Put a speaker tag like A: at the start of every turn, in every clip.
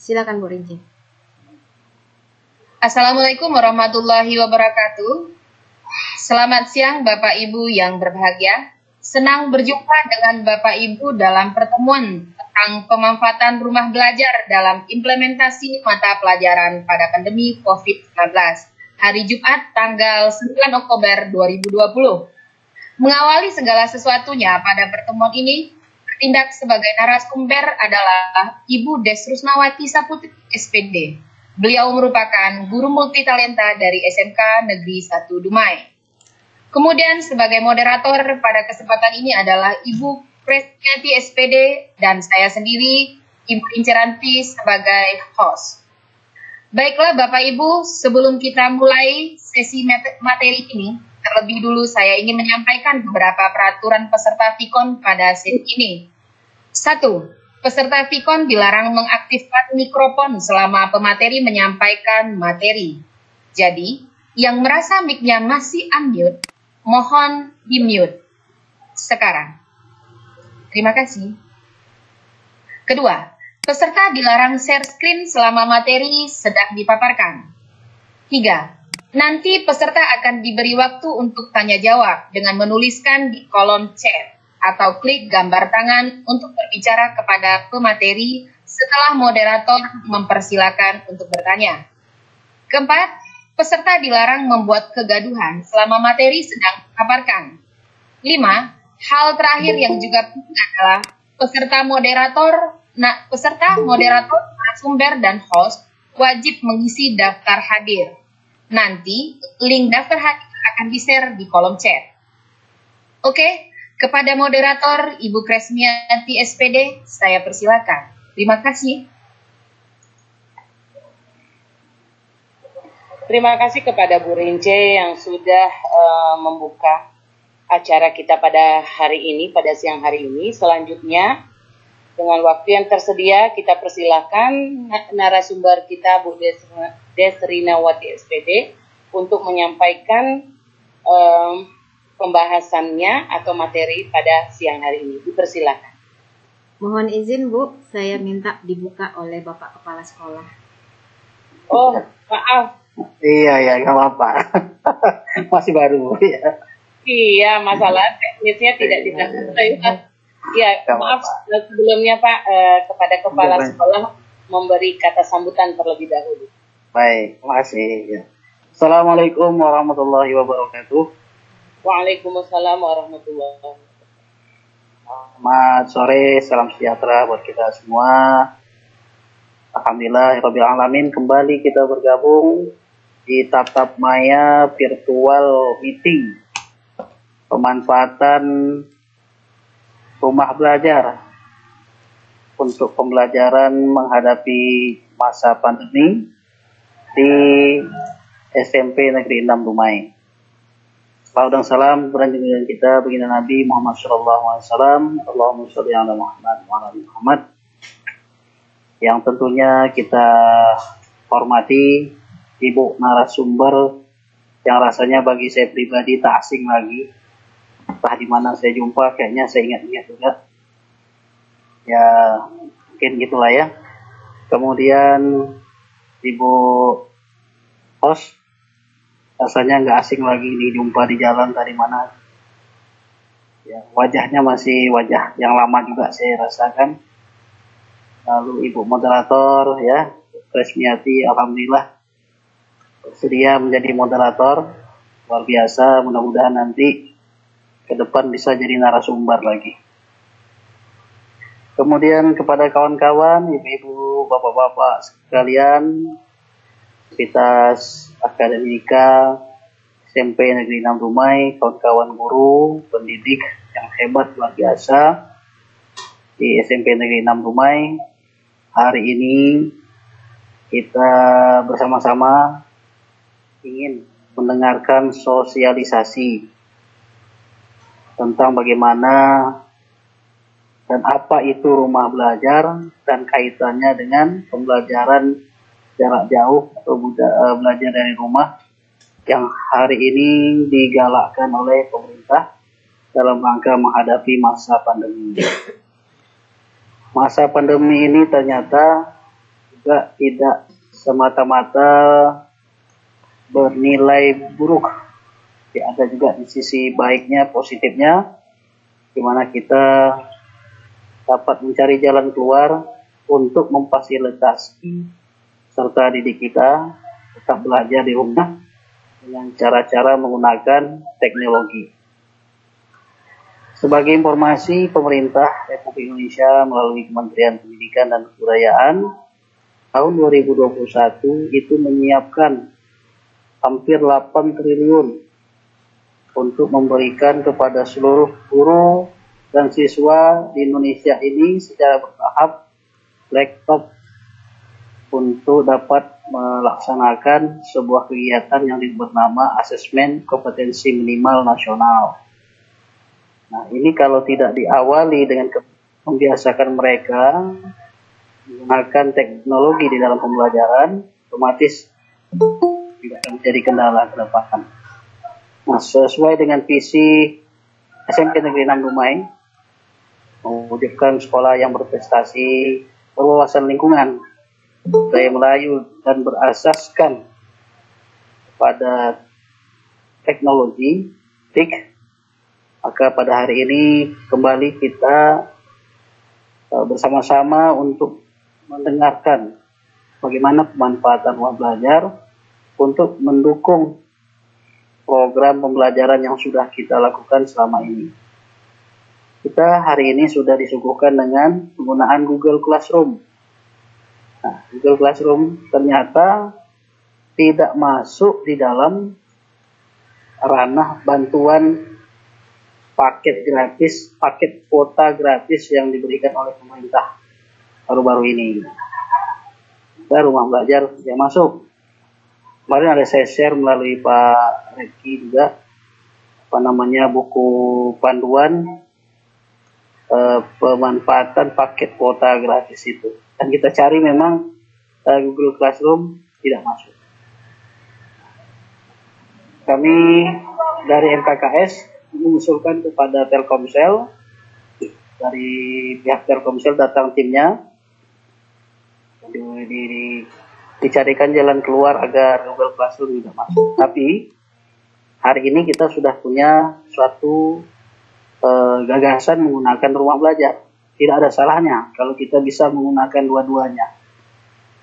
A: Silakan Bu Rinci.
B: Assalamualaikum warahmatullahi wabarakatuh. Selamat siang Bapak Ibu yang berbahagia. Senang berjumpa dengan Bapak Ibu dalam pertemuan tentang pemanfaatan rumah belajar dalam implementasi mata pelajaran pada pandemi COVID-19. Hari Jumat tanggal 9 Oktober 2020. Mengawali segala sesuatunya pada pertemuan ini, bertindak sebagai narasumber adalah Ibu Desrusnawati Saputri SPD. Beliau merupakan guru multitalenta dari SMK Negeri 1 Dumai. Kemudian sebagai moderator pada kesempatan ini adalah Ibu Presiden SPD dan saya sendiri, Ibu Inceranti sebagai host. Baiklah Bapak Ibu, sebelum kita mulai sesi materi ini, terlebih dulu saya ingin menyampaikan beberapa peraturan peserta VKON pada sesi ini. 1. Peserta VKON dilarang mengaktifkan mikrofon selama pemateri menyampaikan materi. Jadi, yang merasa mic-nya masih unmute, mohon di-mute sekarang. Terima kasih. Kedua, peserta dilarang share screen selama materi sedang dipaparkan. 3. Nanti peserta akan diberi waktu untuk tanya jawab dengan menuliskan di kolom chat atau klik gambar tangan untuk berbicara kepada pemateri setelah moderator mempersilakan untuk bertanya. Keempat, peserta dilarang membuat kegaduhan selama materi sedang dipaparkan. 5. Hal terakhir yang juga penting adalah peserta moderator, narasumber, dan host wajib mengisi daftar hadir. Nanti link daftar hadir akan di-share di kolom chat. Oke, kepada moderator Ibu Kresmiati SPD, saya persilakan. Terima kasih.
C: Terima kasih kepada Bu Rince yang sudah membuka acara kita pada hari ini, pada siang hari ini. Selanjutnya, dengan waktu yang tersedia, kita persilakan narasumber kita Bu Desrinawati SPD untuk menyampaikan pembahasannya atau materi pada siang hari ini. Dipersilakan.
A: Mohon izin Bu, saya minta dibuka oleh Bapak Kepala Sekolah.
C: Oh, maaf.
D: Iya, nggak apa-apa. Masih baru. Ya.
C: Iya, masalah teknisnya tidak dilakukan. Ya, maaf sebelumnya Pak, kepada Kepala Sekolah memberi kata sambutan terlebih dahulu.
D: Baik, makasih. Ya. Assalamualaikum warahmatullahi wabarakatuh.
C: Waalaikumsalam warahmatullahi wabarakatuh.
D: Selamat sore, salam sejahtera buat kita semua. Alhamdulillah, Rabbil Alamin, kembali kita bergabung di Tatap Maya Virtual Meeting pemanfaatan rumah belajar untuk pembelajaran menghadapi masa pandemi di SMP Negeri 6 Dumai. Salam dan salam berjunjungan kita baginda Nabi Muhammad SAW. Allahumma sholli ala Muhammad wa ala Muhammad. Yang tentunya kita hormati Ibu narasumber yang rasanya bagi saya pribadi tak asing lagi. Entah di mana saya jumpa, kayaknya saya ingat-ingat juga. Ya, mungkin gitulah ya. Kemudian Ibu host, rasanya nggak asing lagi dijumpa di jalan tadi mana. Ya, wajahnya masih wajah yang lama juga saya rasakan. Lalu Ibu moderator ya, Kresmiati, alhamdulillah bersedia menjadi moderator. Luar biasa, mudah-mudahan nanti ke depan bisa jadi narasumber lagi. Kemudian kepada kawan-kawan, ibu-ibu, bapak-bapak sekalian, aktivitas akademika SMP Negeri 6 Dumai, kawan-kawan guru, pendidik yang hebat luar biasa di SMP Negeri 6 Dumai. Hari ini kita bersama-sama ingin mendengarkan sosialisasi tentang bagaimana dan apa itu rumah belajar dan kaitannya dengan pembelajaran jarak jauh atau belajar dari rumah yang hari ini digalakkan oleh pemerintah dalam rangka menghadapi masa pandemi. Masa pandemi ini ternyata juga tidak semata-mata bernilai buruk. Ya, ada juga di sisi baiknya, positifnya, di mana kita dapat mencari jalan keluar untuk memfasilitasi serta didik kita tetap belajar di rumah dengan cara-cara menggunakan teknologi. Sebagai informasi, pemerintah Republik Indonesia melalui Kementerian Pendidikan dan Kebudayaan tahun 2021 itu menyiapkan hampir 8 triliun untuk memberikan kepada seluruh guru dan siswa di Indonesia ini secara bertahap laptop untuk dapat melaksanakan sebuah kegiatan yang bernama Asesmen Kompetensi Minimal Nasional. Nah, ini kalau tidak diawali dengan membiasakan mereka menggunakan teknologi di dalam pembelajaran, otomatis tidak akan menjadi kendala ke depan. Nah, sesuai dengan visi SMP Negeri 6 Dumai, mewujudkan sekolah yang berprestasi, berwawasan lingkungan, budaya Melayu, dan berasaskan pada teknologi, TIK, maka pada hari ini kembali kita bersama-sama untuk mendengarkan bagaimana pemanfaatan rumah belajar untuk mendukung program pembelajaran yang sudah kita lakukan selama ini. Kita hari ini sudah disuguhkan dengan penggunaan Google Classroom. Nah, Google Classroom ternyata tidak masuk di dalam ranah bantuan paket gratis, paket kuota gratis yang diberikan oleh pemerintah baru-baru ini. Dan rumah belajar yang masuk. Kemarin ada saya share melalui Pak Reki juga, buku panduan pemanfaatan paket kuota gratis itu. Dan kita cari memang Google Classroom tidak masuk. Kami dari MKKS mengusulkan kepada Telkomsel, dari pihak Telkomsel datang timnya, dicarikan jalan keluar agar Google Classroom juga masuk. Tapi hari ini kita sudah punya suatu gagasan menggunakan rumah belajar. Tidak ada salahnya kalau kita bisa menggunakan dua-duanya.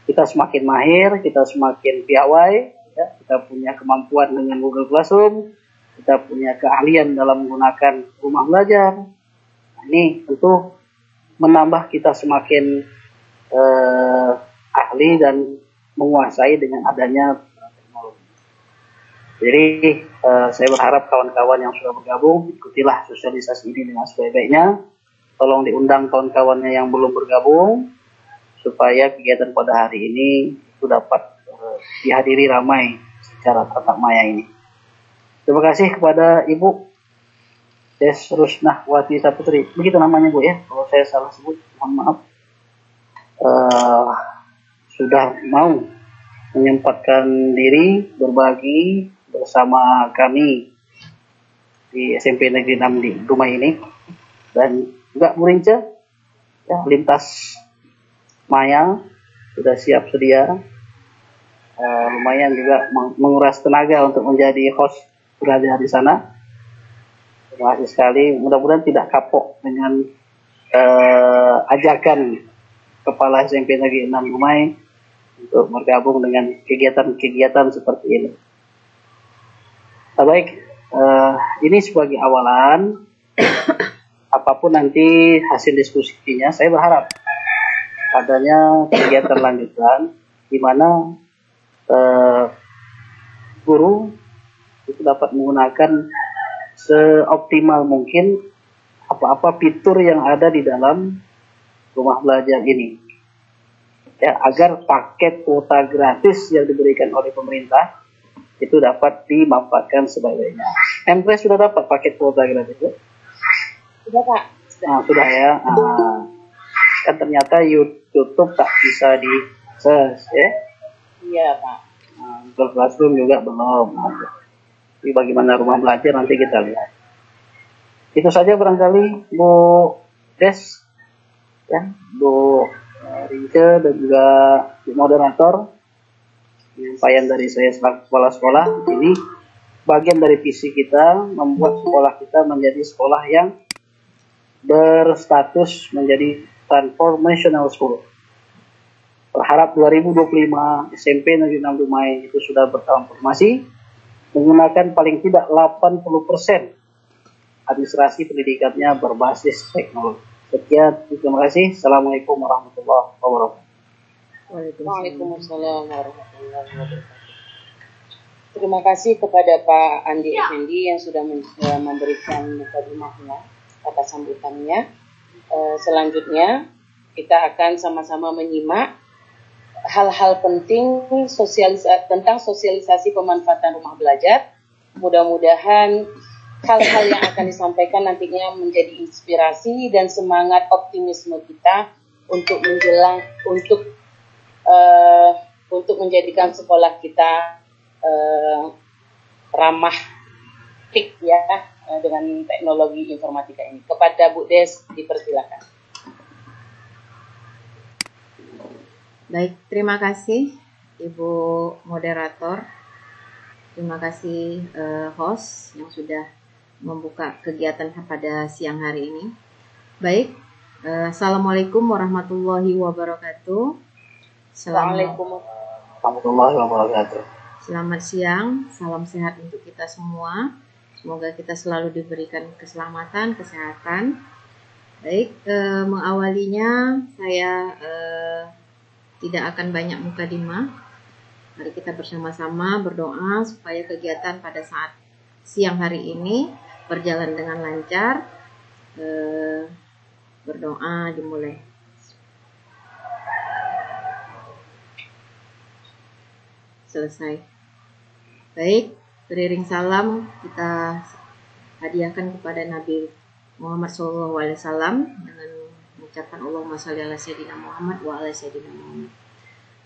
D: Kita semakin mahir, kita semakin piawai, ya, kita punya kemampuan dengan Google Classroom, kita punya keahlian dalam menggunakan rumah belajar. Nah, ini tentu menambah kita semakin ahli dan menguasai dengan adanya teknologi. Jadi saya berharap kawan-kawan yang sudah bergabung, ikutilah sosialisasi ini dengan sebaik-baiknya. Tolong diundang kawan-kawannya yang belum bergabung, supaya kegiatan pada hari ini itu dapat dihadiri ramai secara tatap maya ini. Terima kasih kepada Ibu Des Rusnahwati Saputri. Begitu namanya Bu ya, kalau saya salah sebut, mohon maaf. Sudah mau menyempatkan diri berbagi bersama kami di SMP Negeri 6 di Dumai ini, dan juga Bu Rince ya, lintas maya sudah siap sedia, lumayan juga menguras tenaga untuk menjadi host berada di sana. Terima kasih sekali, mudah-mudahan tidak kapok dengan ajakan Kepala SMP Negeri 6 Dumai untuk bergabung dengan kegiatan-kegiatan seperti ini. Baik, ini sebagai awalan. Apapun nanti hasil diskusinya, saya berharap adanya kegiatan lanjutan di mana guru itu dapat menggunakan seoptimal mungkin apa-apa fitur yang ada di dalam rumah belajar ini, ya, agar paket kuota gratis yang diberikan oleh pemerintah itu dapat dimanfaatkan sebaik-baiknya. MPres sudah dapat paket kuota gratis ya?
C: Sudah Pak.
D: Nah, sudah ya. Kan ternyata YouTube tak bisa di search ya?
C: Iya Pak.
D: Google Classroom juga belum. Jadi bagaimana rumah belajar nanti kita lihat. Itu saja barangkali Bu Des, ya, Bu Rinke dan juga moderator. Penyampaian dari saya selaku kepala sekolah, ini bagian dari visi kita membuat sekolah kita menjadi sekolah yang berstatus menjadi transformational school. Berharap 2025 SMP Negeri 6 Dumai itu sudah bertransformasi menggunakan paling tidak 80% administrasi pendidikannya berbasis teknologi. Sekian, terima kasih. Assalamualaikum warahmatullahi wabarakatuh.
C: Waalaikumsalam warahmatullahi wabarakatuh. Terima kasih kepada Pak Andi Effendi yang sudah memberikan mukadimahnya, kata sambutannya. Selanjutnya kita akan sama-sama menyimak hal-hal penting tentang sosialisasi pemanfaatan rumah belajar. Mudah-mudahan hal-hal yang akan disampaikan nantinya menjadi inspirasi dan semangat optimisme kita untuk menjadikan sekolah kita ramah TIK ya dengan teknologi informatika ini. Kepada Bu Des dipersilakan.
A: Baik, terima kasih Ibu Moderator. Terima kasih host yang sudah membuka kegiatan pada siang hari ini. Baik, Assalamualaikum warahmatullahi wabarakatuh.
C: Assalamualaikum
D: warahmatullahi wabarakatuh.
A: Selamat siang, salam sehat untuk kita semua. Semoga kita selalu diberikan keselamatan, kesehatan. Baik, mengawalinya saya tidak akan banyak mukadimah. Mari kita bersama-sama berdoa supaya kegiatan pada saat siang hari ini berjalan dengan lancar. Berdoa dimulai. Selesai. Baik, beriring salam kita hadiahkan kepada Nabi Muhammad SAW dengan mengucapkan Allahumma shalli ala sayyidina Muhammad wa ala sayyidina Muhammad.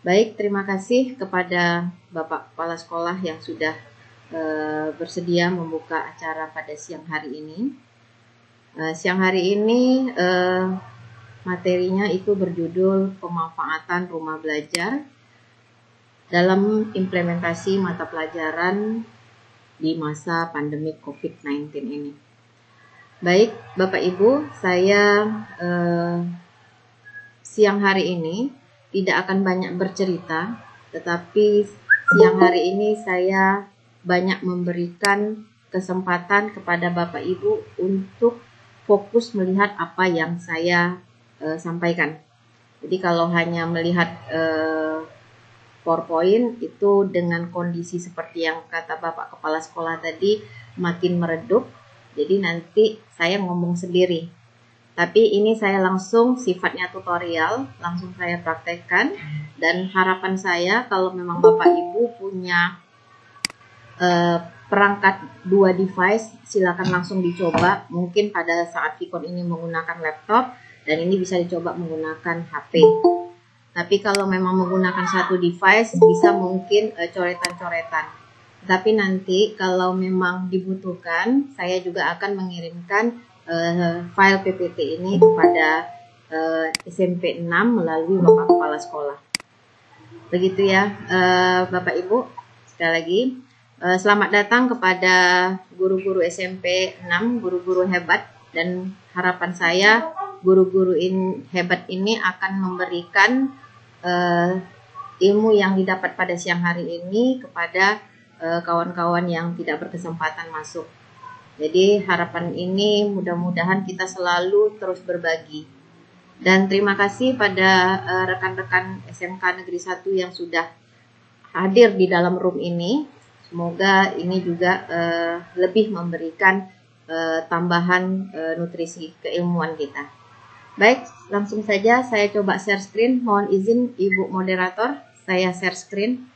A: Baik, terima kasih kepada Bapak Kepala Sekolah yang sudah bersedia membuka acara pada siang hari ini. Siang hari ini materinya itu berjudul pemanfaatan rumah belajar dalam implementasi mata pelajaran di masa pandemi COVID-19 ini. Baik, Bapak Ibu, saya siang hari ini tidak akan banyak bercerita, tetapi siang hari ini saya banyak memberikan kesempatan kepada Bapak Ibu untuk fokus melihat apa yang saya sampaikan. Jadi kalau hanya melihat PowerPoint itu dengan kondisi seperti yang kata Bapak Kepala Sekolah tadi makin meredup, jadi nanti saya ngomong sendiri. Tapi ini saya langsung sifatnya tutorial, langsung saya praktekkan, dan harapan saya kalau memang Bapak Ibu punya perangkat 2 device, silakan langsung dicoba. Mungkin pada saat Vicon ini menggunakan laptop dan ini bisa dicoba menggunakan HP. Tapi kalau memang menggunakan satu device bisa mungkin coretan-coretan. Tapi nanti kalau memang dibutuhkan, saya juga akan mengirimkan file PPT ini kepada SMP 6 melalui Bapak Kepala Sekolah. Begitu ya Bapak Ibu. Sekali lagi selamat datang kepada guru-guru SMP 6, guru-guru hebat, dan harapan saya guru-guru hebat ini akan memberikan ilmu yang didapat pada siang hari ini kepada kawan-kawan yang tidak berkesempatan masuk. Jadi harapan ini mudah-mudahan kita selalu terus berbagi. Dan terima kasih pada rekan-rekan SMK Negeri 1 yang sudah hadir di dalam room ini. Semoga ini juga lebih memberikan tambahan nutrisi keilmuan kita. Baik, langsung saja saya coba share screen. Mohon izin Ibu Moderator, saya share screen.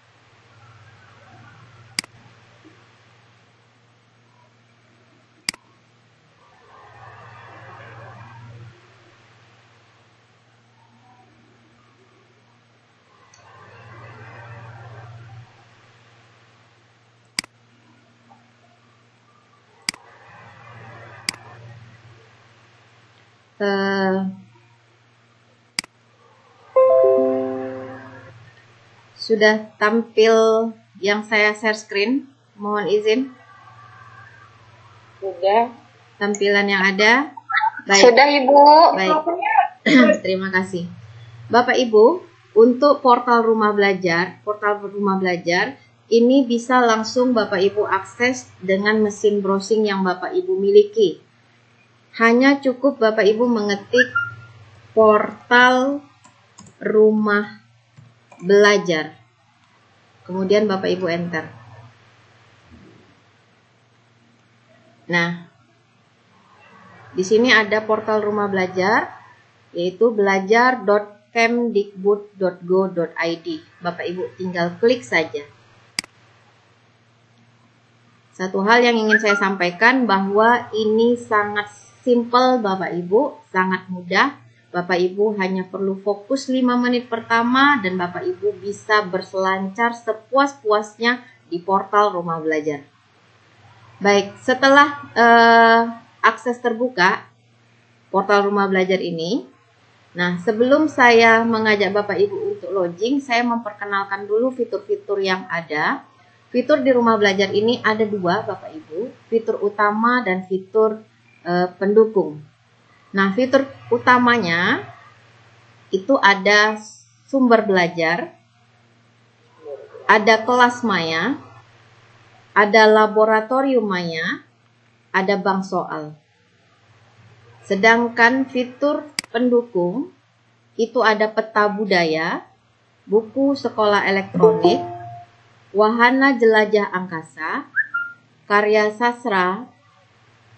A: Sudah tampil yang saya share screen? Mohon izin.
C: Sudah.
A: Tampilan yang ada? Baik.
B: Sudah, Ibu.
A: Baik. Terima kasih. Bapak Ibu, untuk portal rumah belajar ini bisa langsung Bapak Ibu akses dengan mesin browsing yang Bapak Ibu miliki. Hanya cukup Bapak Ibu mengetik portal rumah belajar. Kemudian Bapak Ibu enter. Nah, di sini ada portal rumah belajar, yaitu belajar.kemdikbud.go.id. Bapak Ibu tinggal klik saja. Satu hal yang ingin saya sampaikan bahwa ini sangat simple Bapak Ibu, sangat mudah. Bapak Ibu hanya perlu fokus 5 menit pertama dan Bapak Ibu bisa berselancar sepuas-puasnya di portal rumah belajar. Baik, setelah akses terbuka portal rumah belajar ini, nah sebelum saya mengajak Bapak Ibu untuk login, saya memperkenalkan dulu fitur-fitur yang ada. Fitur di rumah belajar ini ada 2 Bapak Ibu, fitur utama dan fitur pendukung. Nah, fitur utamanya itu ada sumber belajar, ada kelas maya, ada laboratorium maya, ada bank soal. Sedangkan fitur pendukung itu ada peta budaya, buku sekolah elektronik, wahana jelajah angkasa, karya sastra,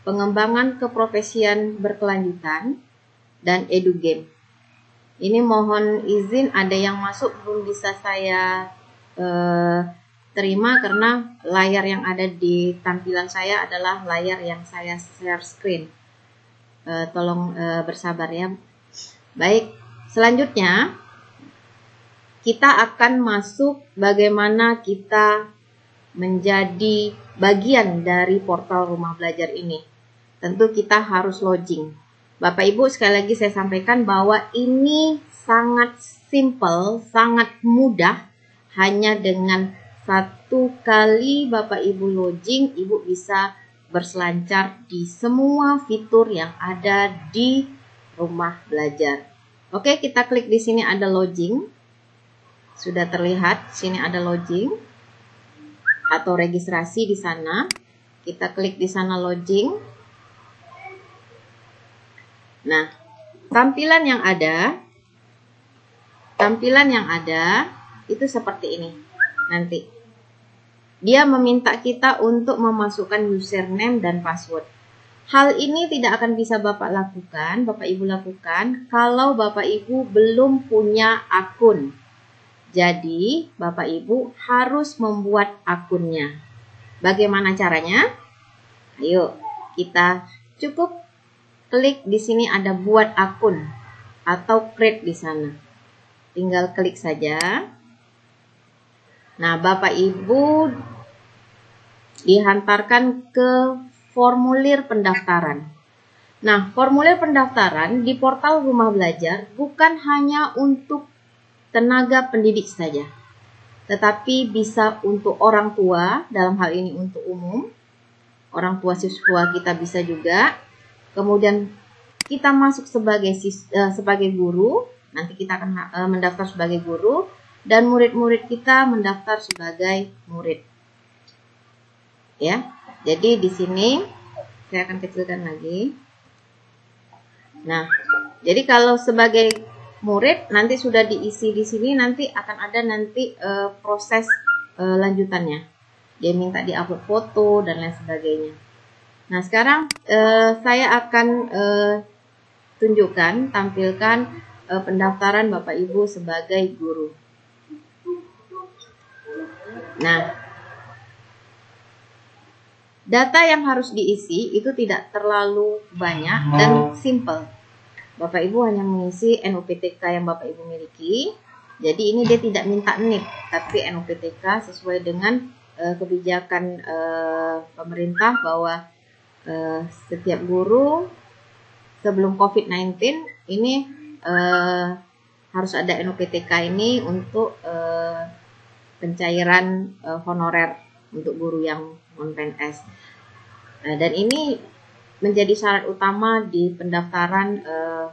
A: pengembangan keprofesian berkelanjutan, dan edugame. Ini mohon izin ada yang masuk belum bisa saya terima karena layar yang ada di tampilan saya adalah layar yang saya share screen. Tolong bersabar ya. Baik, selanjutnya kita akan masuk bagaimana kita menjadi bagian dari portal rumah belajar ini. Tentu kita harus login. Bapak Ibu, sekali lagi saya sampaikan bahwa ini sangat simple, sangat mudah. Hanya dengan 1 kali Bapak Ibu login, Ibu bisa berselancar di semua fitur yang ada di rumah belajar. Oke, kita klik di sini ada login. Sudah terlihat, sini ada login atau registrasi di sana. Kita klik di sana login. Nah, tampilan yang ada itu seperti ini. Nanti dia meminta kita untuk memasukkan username dan password. Hal ini tidak akan bisa Bapak Ibu lakukan kalau Bapak Ibu belum punya akun. Jadi, Bapak Ibu harus membuat akunnya. Bagaimana caranya? Ayo, kita cukup klik di sini ada buat akun atau create di sana. Tinggal klik saja. Nah, Bapak Ibu dihantarkan ke formulir pendaftaran. Nah, formulir pendaftaran di portal rumah belajar bukan hanya untuk tenaga pendidik saja, tetapi bisa untuk orang tua, dalam hal ini untuk umum. Orang tua siswa kita bisa juga. Kemudian kita masuk sebagai guru, nanti kita akan mendaftar sebagai guru, dan murid-murid kita mendaftar sebagai murid. Ya, jadi di sini saya akan kecilkan lagi. Nah, jadi kalau sebagai murid nanti sudah diisi di sini, nanti akan ada proses lanjutannya. Dia minta diupload foto dan lain sebagainya. Nah, sekarang saya akan tampilkan pendaftaran Bapak Ibu sebagai guru. Nah, data yang harus diisi itu tidak terlalu banyak dan simple. Bapak Ibu hanya mengisi NUPTK yang Bapak Ibu miliki. Jadi ini dia tidak minta NIP, tapi NUPTK sesuai dengan kebijakan pemerintah bahwa setiap guru sebelum COVID-19 ini harus ada NUPTK ini untuk pencairan honorer untuk guru yang non-PNS. Dan ini menjadi syarat utama di pendaftaran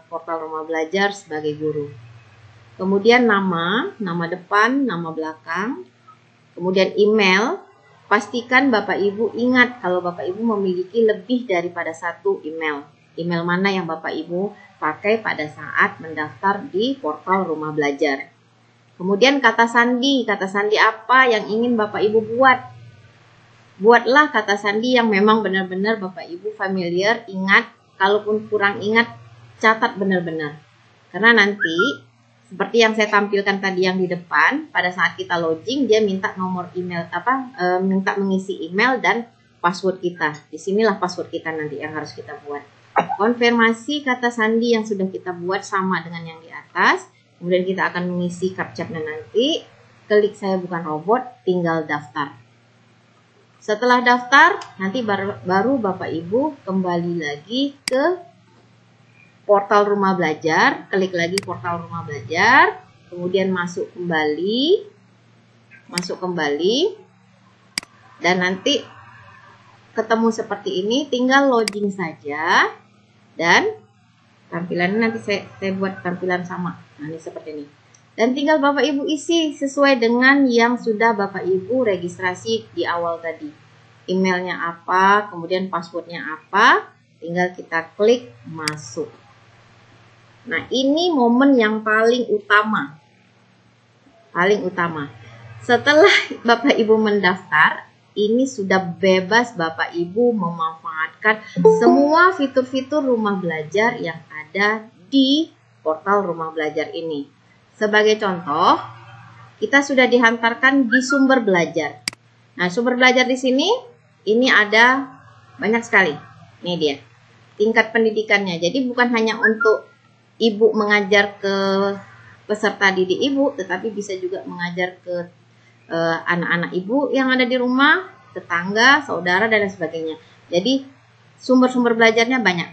A: portal Rumah Belajar sebagai guru. Kemudian nama depan, nama belakang, kemudian email. Pastikan Bapak Ibu ingat kalau Bapak Ibu memiliki lebih daripada satu email. Email mana yang Bapak Ibu pakai pada saat mendaftar di portal Rumah Belajar. Kemudian kata sandi apa yang ingin Bapak Ibu buat. Buatlah kata sandi yang memang benar-benar Bapak Ibu familiar, ingat. Kalaupun kurang ingat, catat benar-benar. Karena nanti seperti yang saya tampilkan tadi yang di depan, pada saat kita login dia minta nomor email minta mengisi email dan password kita. Disinilah password kita nanti yang harus kita buat. Konfirmasi kata sandi yang sudah kita buat sama dengan yang di atas. Kemudian kita akan mengisi captcha-nya nanti. Klik saya bukan robot, tinggal daftar. Setelah daftar, nanti baru Bapak Ibu kembali lagi ke portal Rumah Belajar, klik lagi portal Rumah Belajar, kemudian masuk kembali, dan nanti ketemu seperti ini, tinggal login saja, dan tampilannya nanti saya buat tampilan sama, nah ini seperti ini, dan tinggal Bapak Ibu isi sesuai dengan yang sudah Bapak Ibu registrasi di awal tadi, emailnya apa, kemudian passwordnya apa, tinggal kita klik masuk. Nah, ini momen yang paling utama. Setelah Bapak Ibu mendaftar, ini sudah bebas Bapak Ibu memanfaatkan semua fitur-fitur Rumah Belajar yang ada di portal Rumah Belajar ini. Sebagai contoh, kita sudah dihantarkan di sumber belajar. Nah, sumber belajar di sini, ini ada banyak sekali. Ini dia, tingkat pendidikannya. Jadi bukan hanya untuk Ibu mengajar ke peserta didik Ibu, tetapi bisa juga mengajar ke anak-anak Ibu yang ada di rumah, tetangga, saudara, dan lain sebagainya. Jadi sumber-sumber belajarnya banyak,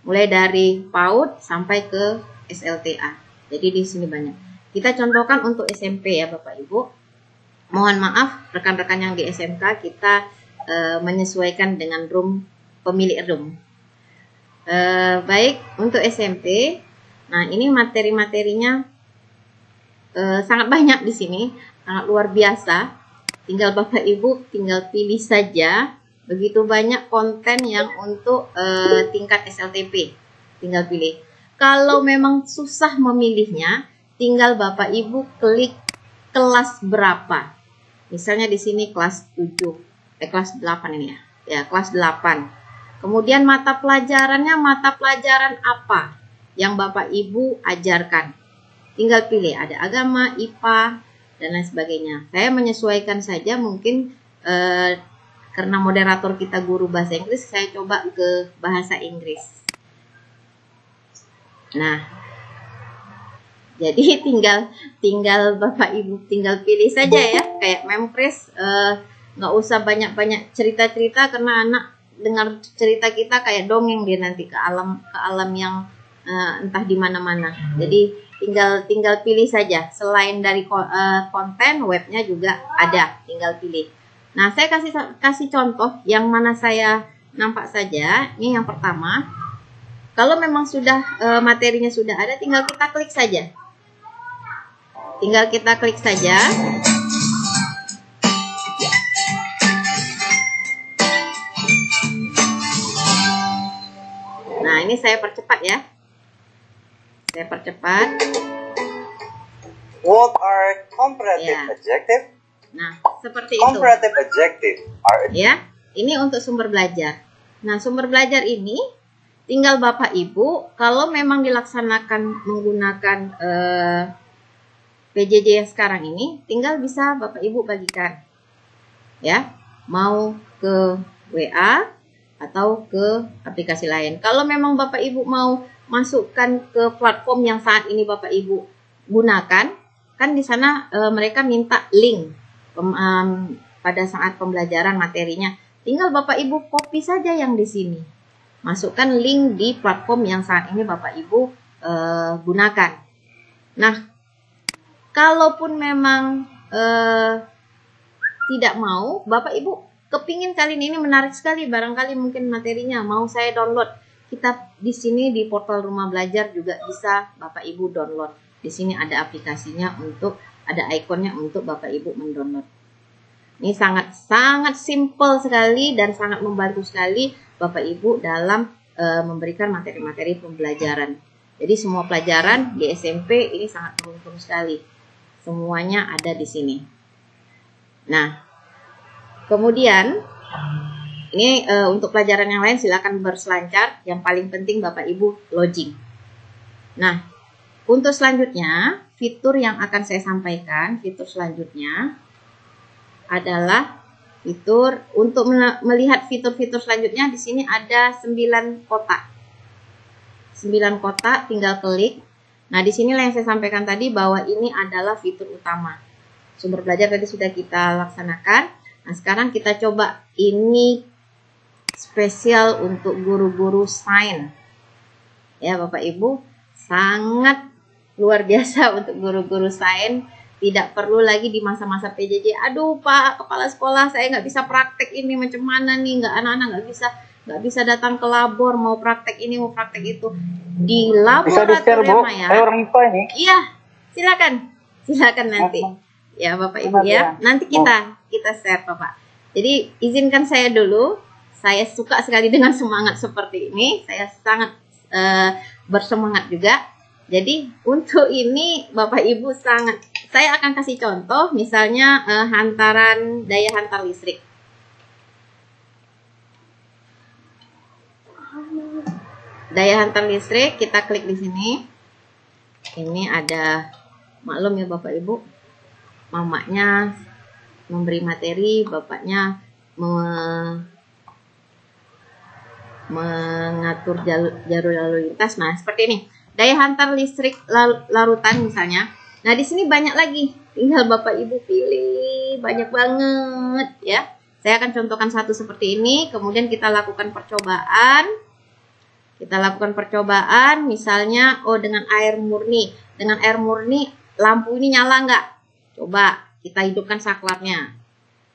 A: mulai dari PAUD sampai ke SLTA. Jadi di sini banyak. Kita contohkan untuk SMP ya Bapak Ibu. Mohon maaf rekan-rekan yang di SMK, kita menyesuaikan dengan pemilik room. Baik, untuk SMP. Nah, ini materi-materinya sangat banyak di sini, sangat luar biasa. Tinggal Bapak Ibu tinggal pilih saja. Begitu banyak konten yang untuk tingkat SLTP. Tinggal pilih. Kalau memang susah memilihnya, tinggal Bapak Ibu klik kelas berapa. Misalnya di sini kelas 7, kelas 8 ini ya. Ya, kelas 8. Kemudian mata pelajarannya mata pelajaran apa yang Bapak Ibu ajarkan. Tinggal pilih, ada agama, IPA, dan lain sebagainya. Saya menyesuaikan saja, mungkin karena moderator kita guru bahasa Inggris, saya coba ke bahasa Inggris. Nah, jadi tinggal Bapak Ibu tinggal pilih saja ya, kayak Mempres, nggak usah banyak-banyak cerita-cerita, karena anak dengar cerita kita kayak dongeng dia nanti ke alam yang entah di mana-mana. Jadi tinggal pilih saja. Selain dari konten, webnya juga ada, tinggal pilih. Nah, saya kasih contoh yang mana saya nampak saja. Ini yang pertama. Kalau memang sudah materinya sudah ada, tinggal kita klik saja. Tinggal kita klik saja. Nah, ini saya percepat ya. Saya percepat.
E: What are comparative adjective?
A: Nah, seperti
E: comparative
A: itu.
E: Adjective are
A: Ya, ini untuk sumber belajar. Nah, sumber belajar ini tinggal Bapak Ibu, kalau memang dilaksanakan menggunakan PJJ yang sekarang ini, tinggal bisa Bapak Ibu bagikan. Ya, mau ke WA atau ke aplikasi lain. Kalau memang Bapak Ibu mau masukkan ke platform yang saat ini Bapak Ibu gunakan, kan di sana mereka minta link pada saat pembelajaran materinya. Tinggal Bapak Ibu copy saja yang di sini. Masukkan link di platform yang saat ini Bapak Ibu gunakan. Nah, kalaupun memang tidak mau, Bapak Ibu kepingin kali ini menarik sekali, barangkali mungkin materinya mau saya download. Kita di sini di portal Rumah Belajar juga bisa Bapak Ibu download. Di sini ada aplikasinya ada ikonnya untuk Bapak Ibu mendownload. Ini sangat simple sekali dan sangat membantu sekali Bapak Ibu dalam memberikan materi-materi pembelajaran. Jadi semua pelajaran di SMP ini sangat beruntung sekali. Semuanya ada di sini. Nah, kemudian ini untuk pelajaran yang lain silakan berselancar. Yang paling penting Bapak Ibu login. Nah, untuk selanjutnya fitur yang akan saya sampaikan, fitur selanjutnya adalah fitur untuk melihat fitur-fitur selanjutnya. Di sini ada 9 kotak. 9 kotak, tinggal klik. Nah, di sinilah yang saya sampaikan tadi bahwa ini adalah fitur utama. Sumber belajar tadi sudah kita laksanakan. Nah, sekarang kita coba ini spesial untuk guru-guru sains. Ya, Bapak Ibu, sangat luar biasa untuk guru-guru sains. Tidak perlu lagi di masa-masa PJJ. Aduh Pak, kepala sekolah saya nggak bisa praktek ini, macam mana nih? Anak-anak nggak bisa datang ke labor, mau praktek ini, mau praktek itu. Di laboratorium ya.
D: Saya orang IPA ini.
A: Iya, silakan nanti. Ya Bapak Ibu ya. Nanti kita share Bapak. Jadi izinkan saya dulu. Saya suka sekali dengan semangat seperti ini. Saya sangat bersemangat juga. Jadi untuk ini Bapak Ibu saya akan kasih contoh, misalnya daya hantar listrik. Daya hantar listrik, kita klik di sini. Ini ada, maklum ya Bapak Ibu, mamanya memberi materi, bapaknya mengatur jalur lalu lintas. Nah, seperti ini. Daya hantar listrik larutan misalnya. Nah, di sini banyak lagi. Tinggal Bapak Ibu pilih, banyak banget ya. Saya akan contohkan satu seperti ini, kemudian kita lakukan percobaan. Misalnya dengan air murni. Dengan air murni lampu ini nyala nggak? Coba kita hidupkan saklarnya.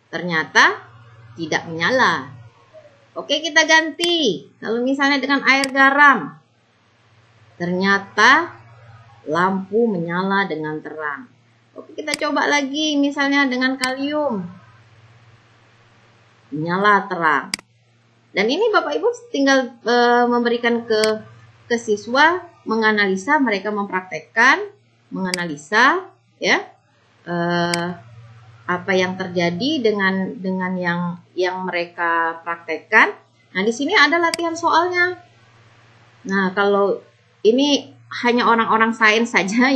A: Ternyata tidak menyala. Oke, kita ganti. Kalau misalnya dengan air garam. Ternyata lampu menyala dengan terang. Oke, kita coba lagi misalnya dengan kalium. Menyala terang. Dan ini Bapak Ibu tinggal memberikan ke siswa menganalisa, mereka mempraktekkan, menganalisa ya apa yang terjadi dengan yang mereka praktekkan. Nah, di sini ada latihan soalnya. Nah, kalau ini hanya orang-orang sains saja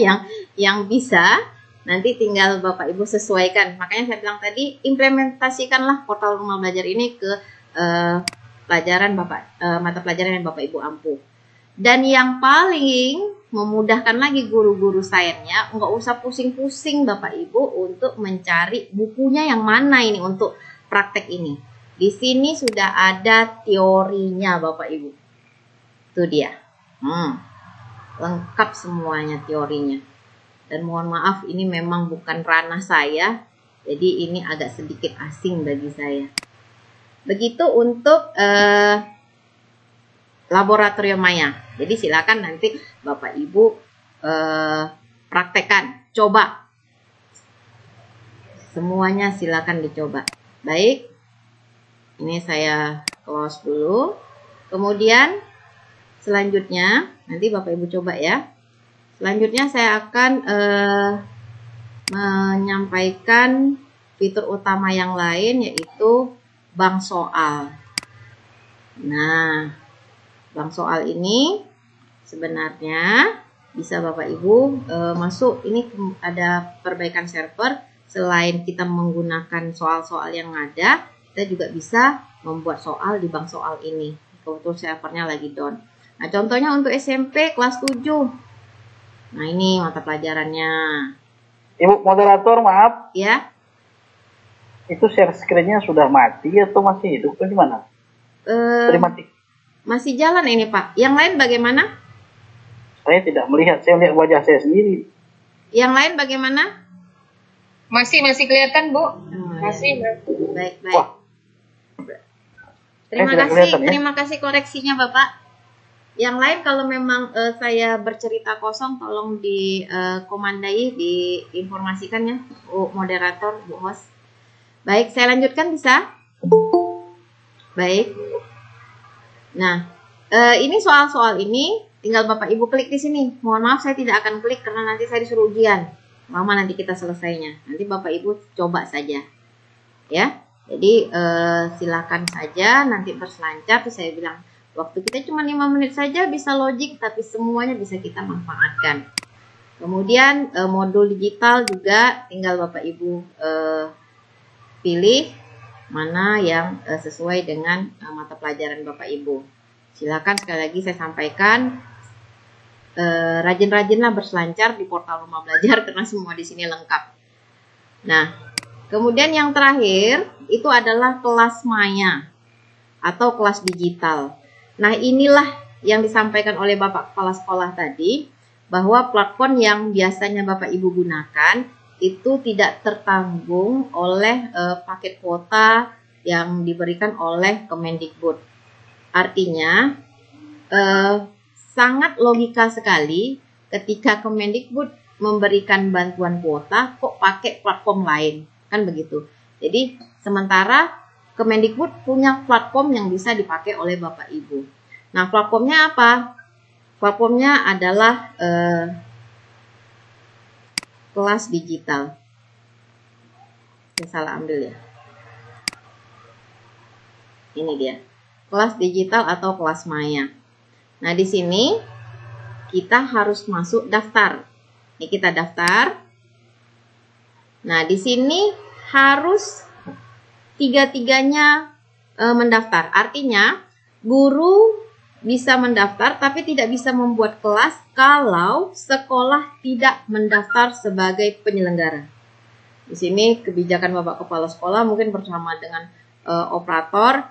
A: yang bisa, nanti tinggal Bapak Ibu sesuaikan. Makanya saya bilang tadi, implementasikanlah portal Rumah Belajar ini ke mata pelajaran yang Bapak Ibu ampuh. Dan yang paling memudahkan lagi guru-guru sainsnya, nggak usah pusing-pusing Bapak Ibu untuk mencari bukunya yang mana ini untuk praktek ini. Di sini sudah ada teorinya Bapak Ibu. Itu dia. Lengkap semuanya teorinya. Dan mohon maaf, ini memang bukan ranah saya, jadi ini agak sedikit asing bagi saya. Begitu untuk laboratorium maya. Jadi silakan nanti Bapak Ibu praktekkan, coba. Semuanya silakan dicoba. Baik, ini saya close dulu. Kemudian selanjutnya, nanti Bapak Ibu coba ya. Selanjutnya saya akan menyampaikan fitur utama yang lain, yaitu bank soal. Nah, bank soal ini sebenarnya bisa Bapak Ibu masuk. Ini ada perbaikan server. Selain kita menggunakan soal-soal yang ada, kita juga bisa membuat soal di bank soal ini. Kebetulan servernya lagi down. Nah, contohnya untuk SMP kelas 7. Nah, ini mata pelajarannya.
D: Ibu moderator, maaf.
A: Ya.
D: Itu share screen-nya sudah mati atau masih hidup atau gimana? Mati.
A: Masih jalan ini, Pak. Yang lain bagaimana?
D: Saya tidak melihat. Saya melihat wajah saya sendiri.
A: Yang lain bagaimana?
B: Masih kelihatan, Bu.
A: Oh,
B: Masih.
A: Baik.
D: Wah.
A: Terima kasih koreksinya Bapak. Yang lain kalau memang saya bercerita kosong, tolong dikomandai, diinformasikan ya, Bu moderator, Bu host. Baik, saya lanjutkan bisa? Baik. Nah, ini soal-soal ini tinggal Bapak Ibu klik di sini. Mohon maaf saya tidak akan klik karena nanti saya disuruh ujian. Lama nanti kita selesainya. Nanti Bapak Ibu coba saja. Ya. Jadi silakan saja nanti berselancar. Terus saya bilang waktu kita cuma 5 menit saja, bisa logik tapi semuanya bisa kita manfaatkan. Kemudian modul digital juga tinggal Bapak Ibu pilih mana yang sesuai dengan mata pelajaran Bapak Ibu. Silakan sekali lagi saya sampaikan, rajin-rajinlah berselancar di portal Rumah Belajar karena semua di sini lengkap. Nah, kemudian yang terakhir itu adalah kelas maya atau kelas digital. Nah, inilah yang disampaikan oleh Bapak Kepala Sekolah tadi, bahwa platform yang biasanya Bapak Ibu gunakan itu tidak tertanggung oleh paket kuota yang diberikan oleh Kemendikbud. Artinya, sangat logika sekali ketika Kemendikbud memberikan bantuan kuota kok pakai platform lain, kan begitu. Jadi sementara Kemendikbud punya platform yang bisa dipakai oleh Bapak Ibu. Nah, platformnya apa? Platformnya adalah kelas digital. Saya salah ambil ya. Ini dia, kelas digital atau kelas maya. Nah, di sini kita harus masuk daftar. Ini kita daftar. Nah, di sini harus tiga-tiganya mendaftar. Artinya, guru bisa mendaftar tapi tidak bisa membuat kelas kalau sekolah tidak mendaftar sebagai penyelenggara. Di sini kebijakan Bapak Kepala Sekolah mungkin bersama dengan operator.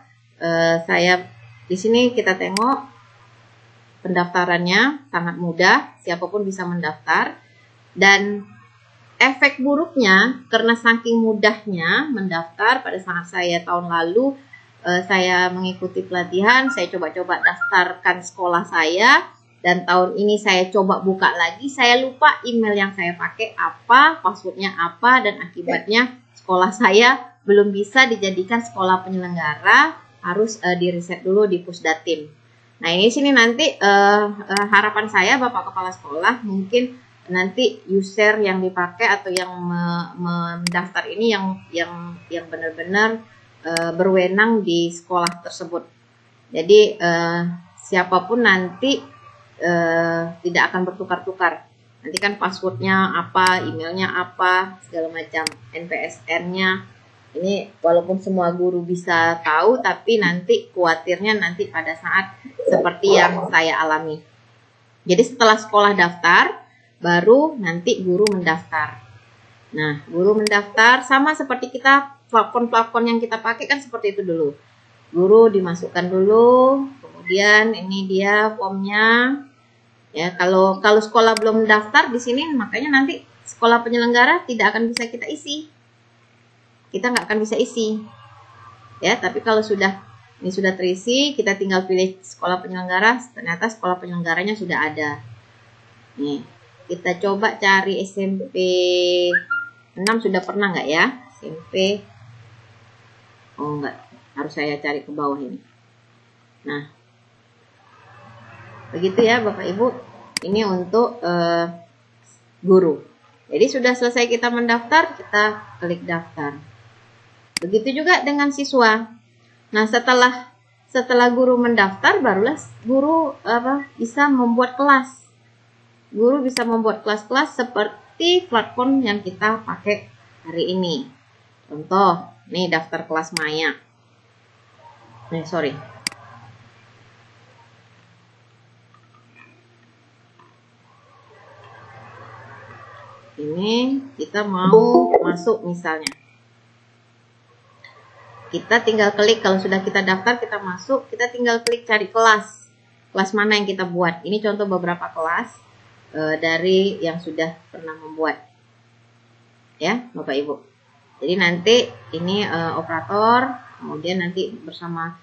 A: Saya di sini kita tengok pendaftarannya sangat mudah, siapapun bisa mendaftar. Dan efek buruknya karena saking mudahnya mendaftar, pada saat saya tahun lalu saya mengikuti pelatihan, saya coba-coba daftarkan sekolah saya, dan tahun ini saya coba buka lagi, saya lupa email yang saya pakai apa, passwordnya apa, dan akibatnya sekolah saya belum bisa dijadikan sekolah penyelenggara, harus di-reset dulu di Pusdatin. Nah, ini sini nanti harapan saya Bapak Kepala Sekolah mungkin nanti user yang dipakai atau yang mendaftar ini yang benar-benar berwenang di sekolah tersebut. Jadi siapapun nanti tidak akan bertukar-tukar. Nanti kan passwordnya apa, emailnya apa, segala macam, NPSN-nya. Ini walaupun semua guru bisa tahu, tapi nanti khawatirnya nanti pada saat seperti yang saya alami. Jadi setelah sekolah daftar, baru nanti guru mendaftar. Nah, guru mendaftar sama seperti kita plafon-plafon yang kita pakai kan seperti itu dulu. Guru dimasukkan dulu, kemudian ini dia formnya. Ya, kalau sekolah belum mendaftar di sini, makanya nanti sekolah penyelenggara tidak akan bisa kita isi. Kita nggak akan bisa isi. Ya, tapi kalau ini sudah terisi, kita tinggal pilih sekolah penyelenggara, ternyata sekolah penyelenggaranya sudah ada. Nih, kita coba cari SMP 6 sudah pernah nggak ya? SMP, oh nggak, harus saya cari ke bawah ini. Nah, begitu ya Bapak Ibu, ini untuk guru. Jadi sudah selesai kita mendaftar, kita klik daftar. Begitu juga dengan siswa. Nah, setelah guru mendaftar, barulah guru bisa membuat kelas. Guru bisa membuat kelas-kelas seperti platform yang kita pakai hari ini. Contoh, nih daftar kelas maya. Ini kita mau masuk misalnya. Kita tinggal klik, kalau sudah kita daftar, kita masuk, kita tinggal klik cari kelas. Kelas mana yang kita buat. Ini contoh beberapa kelas dari yang sudah pernah membuat. ya Bapak Ibu. Jadi nanti ini operator, kemudian nanti bersama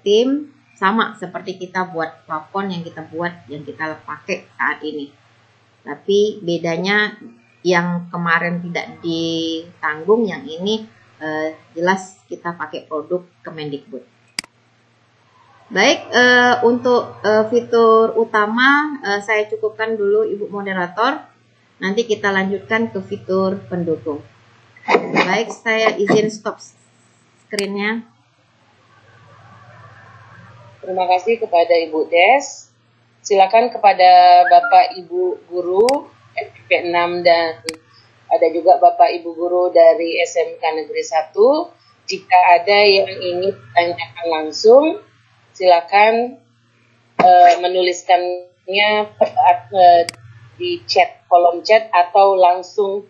A: tim sama seperti kita buat plafon yang kita buat, yang kita pakai saat ini. Tapi bedanya yang kemarin tidak ditanggung, yang ini jelas kita pakai produk Kemendikbud. Baik, untuk fitur utama saya cukupkan dulu Ibu Moderator. Nanti kita lanjutkan ke fitur pendukung. Baik, saya izin stop screen-nya.
C: Terima kasih kepada Ibu Des. Silakan kepada Bapak Ibu Guru SMP 6 dan ada juga Bapak Ibu Guru dari SMK Negeri 1. Jika ada yang ingin tanyakan langsung, silakan menuliskannya di chat, kolom chat, atau langsung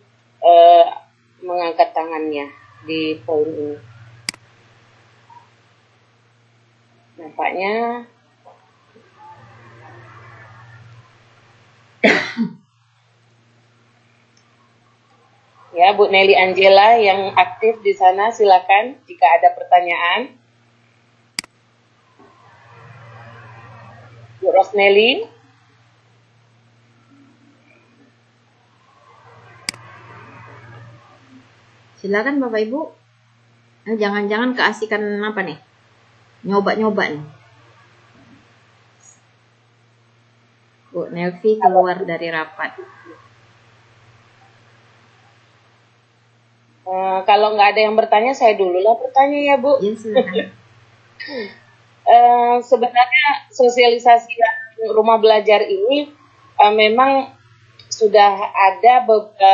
C: mengangkat tangannya di poin ini. Nampaknya ya, Bu Nelly Angela yang aktif di sana, silakan jika ada pertanyaan. Bu Rosnelly.
A: Silakan Bapak Ibu. Jangan-jangan keasikan apa nih? Nyoba-nyoba nih. Bu Nelvi keluar dari rapat.
C: Kalau nggak ada yang bertanya, saya dulu lah bertanya ya Bu.
A: Ya, silakan.
C: Sebenarnya sosialisasi rumah belajar ini memang sudah ada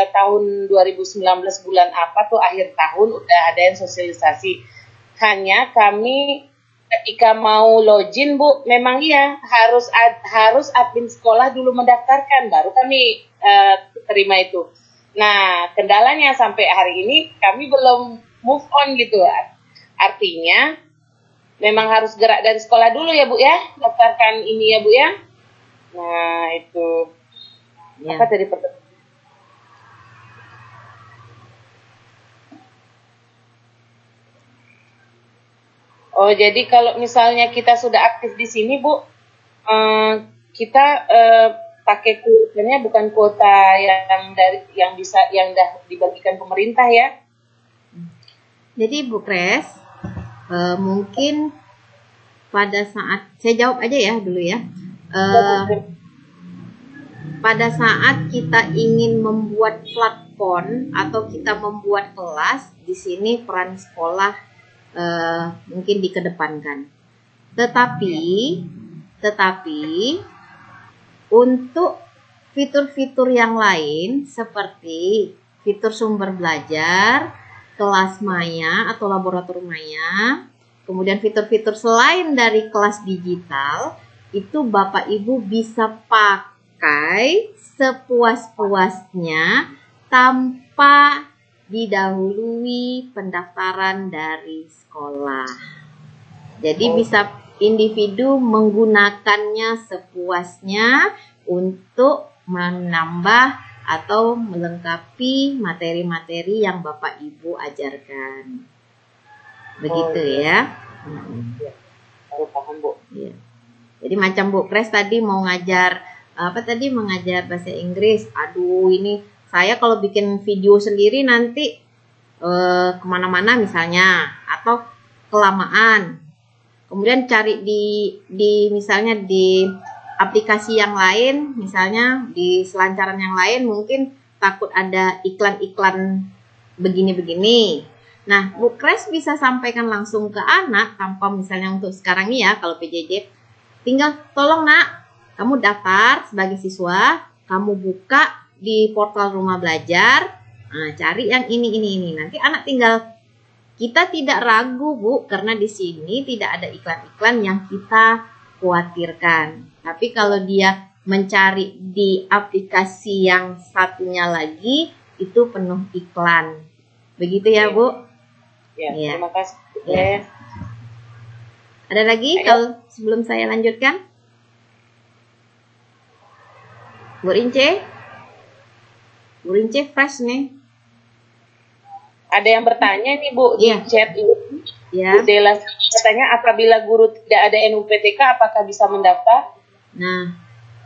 C: tahun 2019 bulan apa tuh, akhir tahun udah ada yang sosialisasi. Hanya kami ketika mau login Bu, memang iya harus admin sekolah dulu mendaftarkan, baru kami terima itu. Nah, kendalanya sampai hari ini kami belum move on gitu. Artinya memang harus gerak dari sekolah dulu ya Bu ya, daftarkan ini ya Bu ya. Nah, itu ya. Apa tadi pertanyaan? Oh, jadi kalau misalnya kita sudah aktif di sini, Bu, kita pakai kuotanya bukan kuota yang dah dibagikan pemerintah ya.
A: Jadi Bu Kres, mungkin pada saat saya jawab aja ya dulu ya. Pada saat kita ingin membuat platform atau kita membuat kelas, di sini peran sekolah mungkin dikedepankan. Tetapi untuk fitur-fitur yang lain seperti fitur sumber belajar, kelas maya atau laboratorium maya, kemudian fitur-fitur selain dari kelas digital, itu Bapak Ibu bisa pakai sepuas-puasnya tanpa didahului pendaftaran dari sekolah. Jadi bisa individu menggunakannya sepuasnya untuk menambah atau melengkapi materi-materi yang Bapak Ibu ajarkan. Begitu ya.
C: Baru paham Bu.
A: Ya. Jadi macam Bu Kres tadi mau ngajar mengajar bahasa Inggris. Aduh, ini saya kalau bikin video sendiri nanti kemana-mana misalnya, atau kelamaan. Kemudian cari di misalnya di aplikasi yang lain, misalnya di selancaran yang lain, mungkin takut ada iklan-iklan begini-begini. Nah, Bu Kres bisa sampaikan langsung ke anak tanpa misalnya untuk sekarang ini ya, kalau PJJ, tinggal tolong Nak, kamu daftar sebagai siswa, kamu buka di portal rumah belajar, cari yang ini. Nanti anak tinggal, kita tidak ragu Bu, karena di sini tidak ada iklan-iklan yang kita khawatirkan. Tapi kalau dia mencari di aplikasi yang satunya lagi, itu penuh iklan. Begitu ya Bu?
C: Ya,
A: ya.
C: Terima kasih.
A: Ya. Ada lagi kalau sebelum saya lanjutkan? Bu Rince fresh nih.
C: Ada yang bertanya nih Bu di
A: Iya.
C: chat ini.
A: Ya.
C: Bu Dela katanya apabila guru tidak ada NUPTK apakah bisa mendaftar?
A: Nah,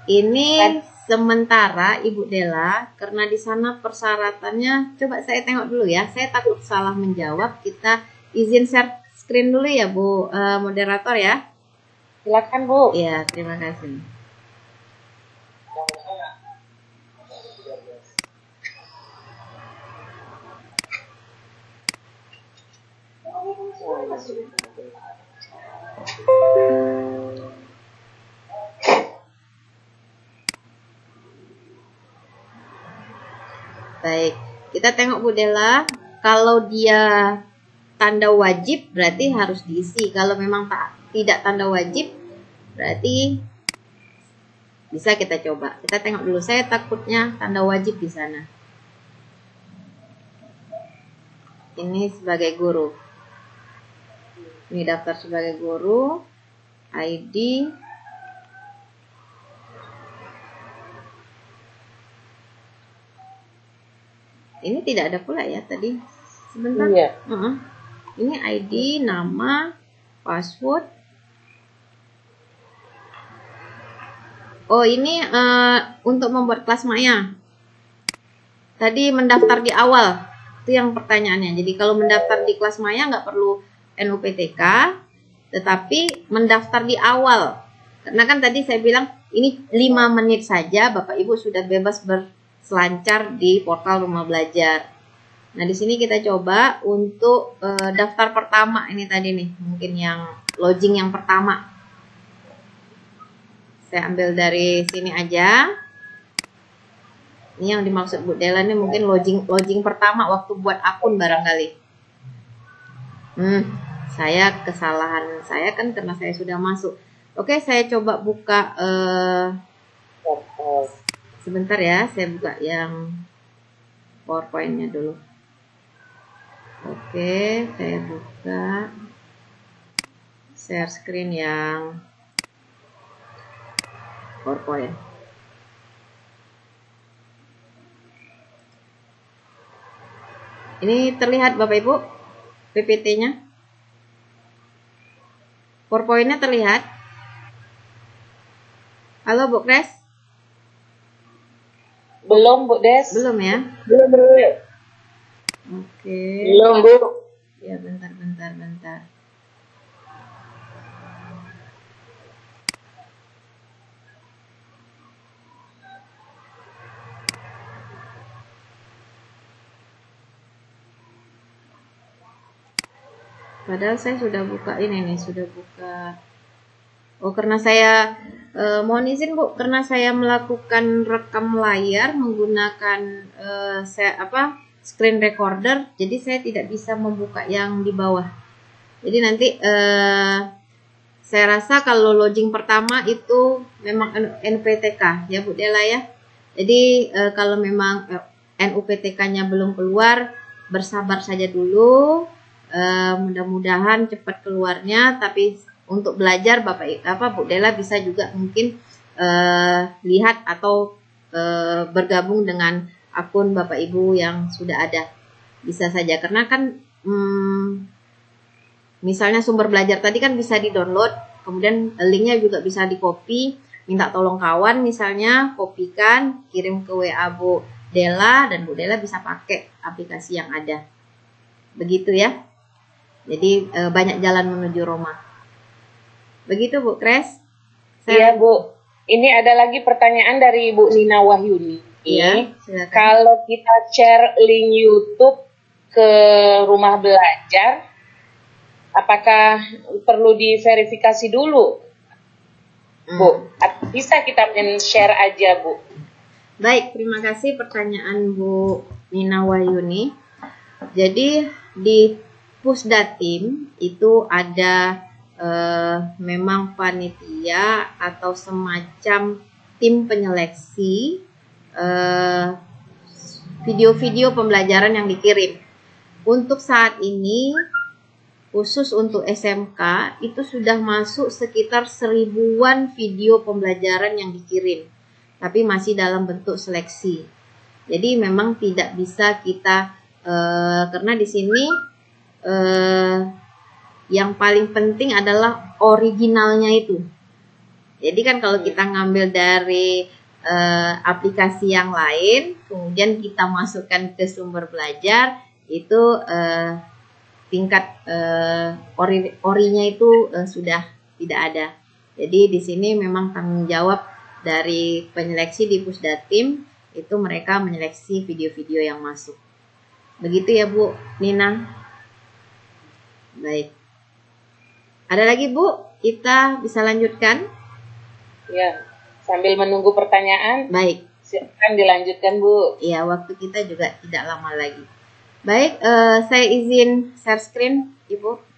A: ini sementara Ibu Dela, karena di sana persyaratannya, coba saya tengok dulu ya. Saya takut salah menjawab. Kita izin share screen dulu ya Bu moderator ya.
C: Silakan Bu.
A: Iya, terima kasih. Baik, kita tengok Bu Dela. Kalau dia tanda wajib berarti harus diisi. Kalau memang tidak tanda wajib berarti bisa kita coba. Kita tengok dulu. Saya takutnya tanda wajib di sana. Ini sebagai guru. Ini daftar sebagai guru. ID. Ini tidak ada pula ya tadi. Sebentar.
C: Iya.
A: Ini ID, nama, password. Oh, ini untuk membuat kelas maya. Tadi mendaftar di awal. Itu yang pertanyaannya. Jadi kalau mendaftar di kelas maya nggak perlu NUPTK, tetapi mendaftar di awal. Karena kan tadi saya bilang ini 5 menit saja Bapak Ibu sudah bebas berselancar di portal Rumah Belajar. Nah, di sini kita coba untuk daftar pertama ini tadi nih, mungkin yang login yang pertama. Saya ambil dari sini aja. Ini yang dimaksud Bu Dela ini mungkin login pertama waktu buat akun barangkali. Saya kesalahan saya kan karena saya sudah masuk. Oke, saya coba buka sebentar ya, saya buka yang PowerPoint-nya dulu. Oke, saya buka share screen yang PowerPoint. Ini terlihat Bapak Ibu PPT-nya? PowerPoint-nya terlihat? Halo Bu Kres?
C: Belum Bu Des.
A: Belum ya?
C: Belum.
A: Oke.
C: Belum Bu.
A: Ya, bentar. Padahal saya sudah buka ini nih, sudah buka. Oh, karena saya mohon izin Bu, karena saya melakukan rekam layar menggunakan screen recorder, jadi saya tidak bisa membuka yang di bawah. Jadi nanti saya rasa kalau login pertama itu memang NUPTK ya Bu Dela ya. Jadi kalau memang NUPTK-nya belum keluar, bersabar saja dulu. Mudah-mudahan cepat keluarnya, tapi untuk belajar Bu Dela bisa juga mungkin lihat atau bergabung dengan akun Bapak Ibu yang sudah ada, bisa saja karena kan misalnya sumber belajar tadi kan bisa di-download, kemudian linknya juga bisa di-copy, minta tolong kawan misalnya kopikan, kirim ke WA Bu Dela dan Bu Dela bisa pakai aplikasi yang ada, begitu ya. Jadi banyak jalan menuju Roma. Begitu Bu Kres?
C: Iya Bu. Ini ada lagi pertanyaan dari Bu Nina Wahyuni.
A: Iya, silakan.
C: Kalau kita share link YouTube ke Rumah Belajar, apakah perlu diverifikasi dulu, Bu? Bisa kita share aja Bu?
A: Baik, terima kasih pertanyaan Bu Nina Wahyuni. Jadi di Pusdatin itu ada memang panitia atau semacam tim penyeleksi video-video pembelajaran yang dikirim. Untuk saat ini khusus untuk SMK itu sudah masuk sekitar 1000-an video pembelajaran yang dikirim, tapi masih dalam bentuk seleksi. Jadi memang tidak bisa kita Karena di sini yang paling penting adalah originalnya itu. Jadi kan kalau kita ngambil dari aplikasi yang lain, kemudian kita masukkan ke sumber belajar, itu tingkat orinya itu sudah tidak ada. Jadi di sini memang tanggung jawab dari penyeleksi di Pusdatim, itu mereka menyeleksi video-video yang masuk. Begitu ya Bu Nina? Baik. Ada lagi Bu? Kita bisa lanjutkan?
C: Ya, sambil menunggu pertanyaan.
A: Baik.
C: Silakan dilanjutkan Bu.
A: Iya, waktu kita juga tidak lama lagi. Baik, saya izin share screen, Ibu.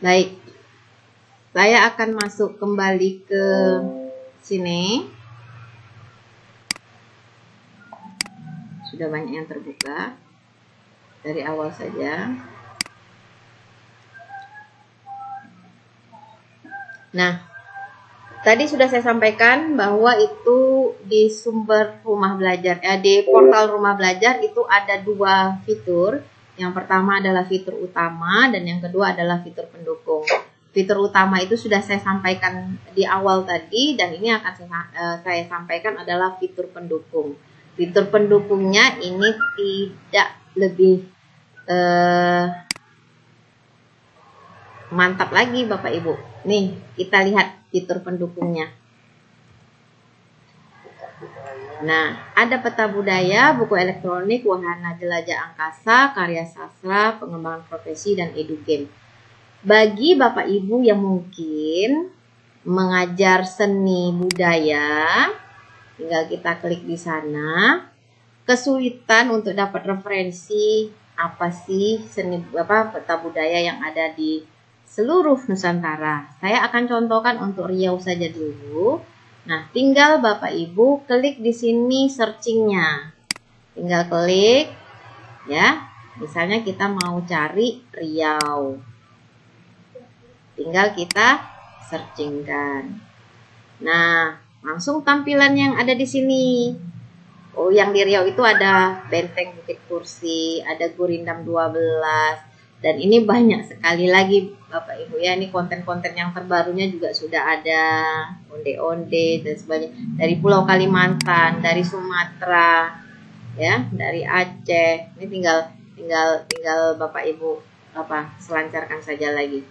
A: Baik, saya akan masuk kembali ke sini. Sudah banyak yang terbuka dari awal saja. Nah, tadi sudah saya sampaikan bahwa itu di sumber rumah belajar, di portal rumah belajar itu ada dua fitur. Yang pertama adalah fitur utama dan yang kedua adalah fitur pendukung. Fitur utama itu sudah saya sampaikan di awal tadi, dan ini akan saya sampaikan adalah fitur pendukung. Fitur pendukungnya ini tidak lebih mantap lagi Bapak Ibu. Nih, kita lihat fitur pendukungnya. Nah, ada peta budaya, buku elektronik, wahana jelajah angkasa, karya sastra, pengembangan profesi, dan edugame. Bagi Bapak Ibu yang mungkin mengajar seni budaya, tinggal kita klik di sana. Kesulitan untuk dapat referensi apa sih peta budaya yang ada di seluruh Nusantara. Saya akan contohkan untuk Riau saja dulu. Nah, tinggal Bapak Ibu klik di sini searchingnya. Tinggal klik, ya. Misalnya kita mau cari Riau. Tinggal kita searchingkan. Nah, langsung tampilan yang ada di sini. Oh, yang di Riau itu ada Benteng Bukit Kursi, ada Gurindam 12. Dan ini banyak sekali lagi Bapak Ibu ya. Ini konten-konten yang terbarunya juga sudah ada, onde-onde dan sebagainya. Dari Pulau Kalimantan, dari Sumatera, ya, dari Aceh. Ini tinggal Bapak Ibu selancarkan saja lagi.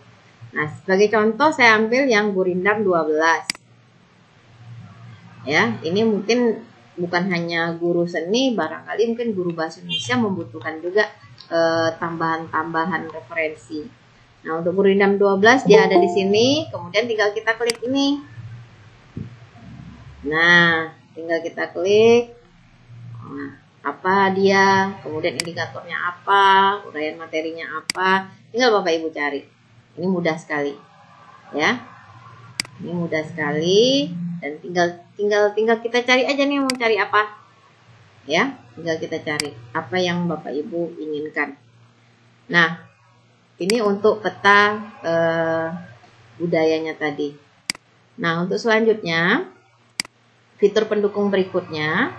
A: Nah, sebagai contoh saya ambil yang Gurindam 12. Ya, ini mungkin bukan hanya guru seni, barangkali mungkin guru bahasa Indonesia membutuhkan juga tambahan-tambahan referensi. Nah, untuk Gurindam 12 dia ada di sini, kemudian tinggal kita klik ini. Nah, tinggal kita klik. Nah, apa dia, kemudian indikatornya apa, uraian materinya apa, tinggal Bapak Ibu cari. Ini mudah sekali. Ya. Ini mudah sekali dan tinggal kita cari aja nih mau cari apa. Ya, tinggal kita cari apa yang Bapak Ibu inginkan. Nah, ini untuk peta budayanya tadi. Nah, untuk selanjutnya, fitur pendukung berikutnya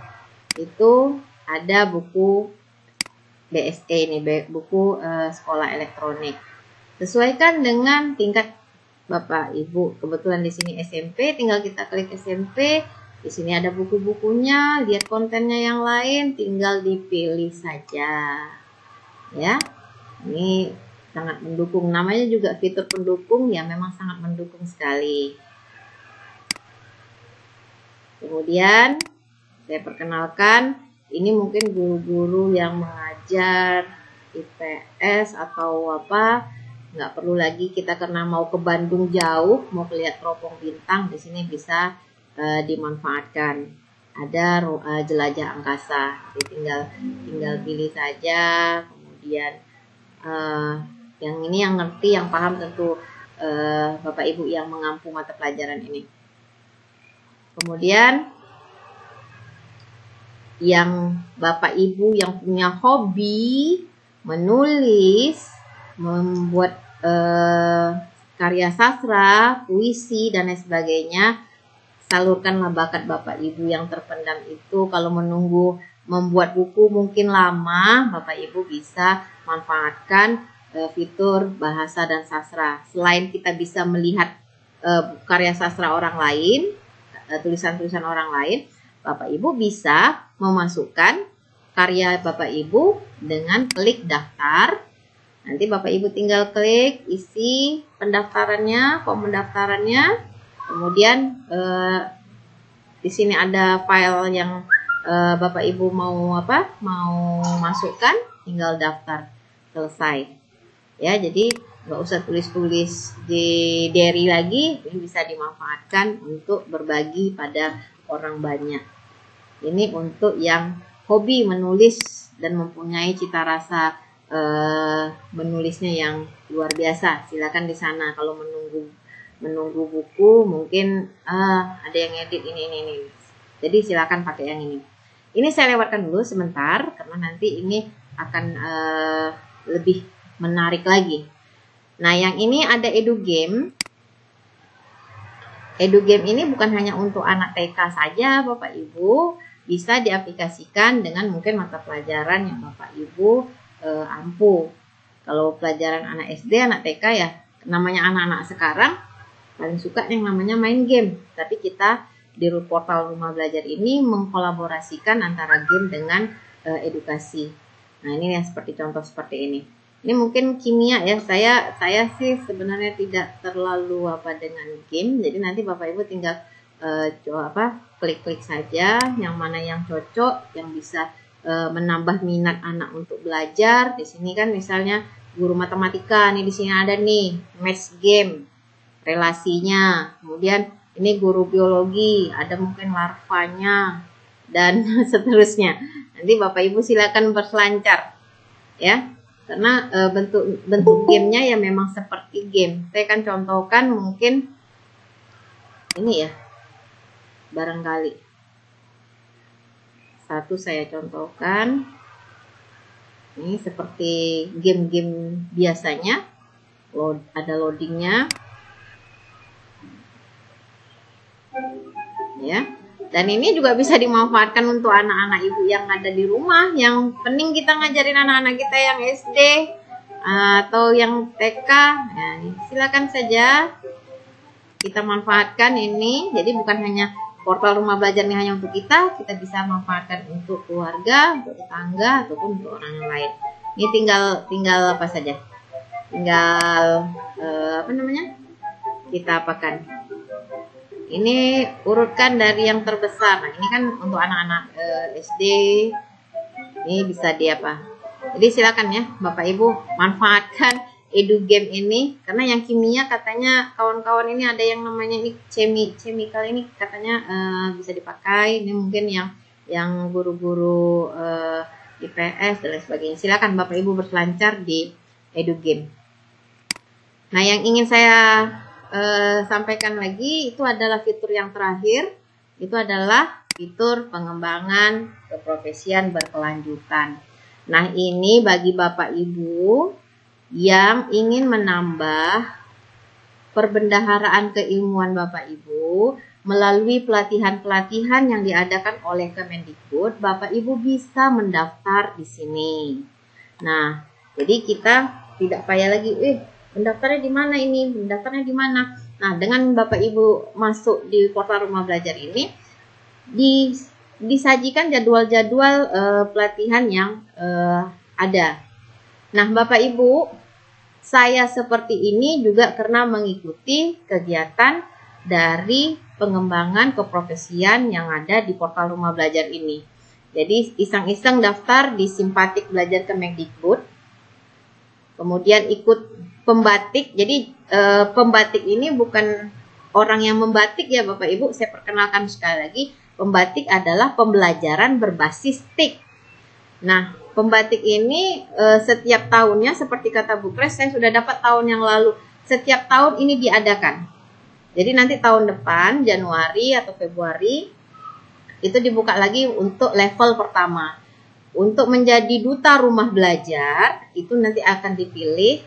A: itu ada buku BSE ini, buku sekolah elektronik. Sesuaikan dengan tingkat Bapak Ibu. Kebetulan di sini SMP, tinggal kita klik SMP. Di sini ada buku-bukunya, lihat kontennya yang lain, tinggal dipilih saja. Ya. Ini sangat mendukung. Namanya juga fitur pendukung, ya memang sangat mendukung sekali. Kemudian saya perkenalkan, ini mungkin guru-guru yang mengajar IPS atau apa, nggak perlu lagi kita karena mau ke Bandung jauh, mau lihat teropong bintang, di sini bisa dimanfaatkan. Ada jelajah angkasa, jadi tinggal pilih saja. Kemudian yang ini yang ngerti, yang paham tentu Bapak Ibu yang mengampu mata pelajaran ini. Kemudian yang Bapak Ibu yang punya hobi menulis, membuat karya sastra, puisi dan lain sebagainya, salurkanlah bakat Bapak Ibu yang terpendam itu. Kalau menunggu membuat buku mungkin lama, Bapak Ibu bisa manfaatkan fitur bahasa dan sastra. Selain kita bisa melihat karya sastra orang lain, tulisan-tulisan orang lain, Bapak Ibu bisa memasukkan karya Bapak Ibu dengan klik daftar. Nanti Bapak Ibu tinggal klik, isi pendaftarannya, form pendaftarannya. Kemudian di sini ada file yang Bapak Ibu mau masukkan, tinggal daftar, selesai. Ya, jadi nggak usah tulis-tulis di diary lagi. Ini bisa dimanfaatkan untuk berbagi pada orang banyak. Ini untuk yang hobi menulis dan mempunyai cita rasa menulisnya yang luar biasa. Silakan di sana. Kalau menunggu buku mungkin ada yang edit ini. Jadi silakan pakai yang ini. Ini saya lewatkan dulu sebentar karena nanti ini akan lebih menarik lagi. Nah, yang ini ada EduGame. EduGame ini bukan hanya untuk anak TK saja, Bapak Ibu. Bisa diaplikasikan dengan mungkin mata pelajaran yang Bapak Ibu ampuh. Kalau pelajaran anak SD, anak TK ya, namanya anak-anak sekarang paling suka yang namanya main game. Tapi kita di portal Rumah Belajar ini mengkolaborasikan antara game dengan edukasi. Nah, ini yang seperti contoh seperti ini. Ini mungkin kimia ya. Saya sih sebenarnya tidak terlalu dengan game. Jadi nanti Bapak Ibu tinggal klik-klik saja yang mana yang cocok, yang bisa menambah minat anak untuk belajar. Di sini kan misalnya guru matematika, nih di sini ada nih math game, relasinya. Kemudian ini guru biologi, ada mungkin larvanya dan seterusnya. Nanti Bapak Ibu silakan berselancar ya. Karena bentuk gamenya ya memang seperti game. Saya akan contohkan mungkin ini ya, barangkali satu saya contohkan. Ini seperti game-game biasanya, ada loadingnya ya. Dan ini juga bisa dimanfaatkan untuk anak-anak ibu yang ada di rumah, yang pening kita ngajarin anak-anak kita yang SD atau yang TK. Nah, silakan saja kita manfaatkan ini. Jadi bukan hanya portal Rumah Belajar ini hanya untuk kita bisa manfaatkan untuk keluarga, untuk tetangga, ataupun untuk orang yang lain. Ini tinggal apa saja? Tinggal kita apakan? Ini urutkan dari yang terbesar. Nah, ini kan untuk anak-anak SD. Ini bisa Jadi silakan ya Bapak Ibu manfaatkan EduGame ini, karena yang kimia katanya kawan-kawan ini ada yang namanya ini chemical ini katanya bisa dipakai. Ini mungkin yang guru-guru IPS dan lain sebagainya. Silakan Bapak Ibu berselancar di EduGame. Nah, yang ingin saya sampaikan lagi itu adalah fitur yang terakhir. Itu adalah fitur pengembangan keprofesian berkelanjutan. Nah, ini bagi Bapak Ibu yang ingin menambah perbendaharaan keilmuan Bapak Ibu melalui pelatihan-pelatihan yang diadakan oleh Kemendikbud, Bapak Ibu bisa mendaftar di sini. Nah, jadi kita tidak payah lagi, pendaftarnya di mana ini? Pendaftarnya di mana? Nah, dengan Bapak Ibu masuk di portal Rumah Belajar ini, disajikan jadwal-jadwal pelatihan yang ada. Nah, Bapak Ibu, saya seperti ini juga karena mengikuti kegiatan dari pengembangan keprofesian yang ada di portal Rumah Belajar ini. Jadi iseng-iseng daftar di Simpatik Belajar Kemendikbud, kemudian ikut pembatik. Jadi pembatik ini bukan orang yang membatik ya Bapak Ibu, saya perkenalkan sekali lagi, pembatik adalah pembelajaran berbasis TIK. Nah, pembatik ini setiap tahunnya seperti kata Bu Kres, saya sudah dapat tahun yang lalu. Setiap tahun ini diadakan. Jadi nanti tahun depan Januari atau Februari itu dibuka lagi untuk level pertama. Untuk menjadi duta rumah belajar itu nanti akan dipilih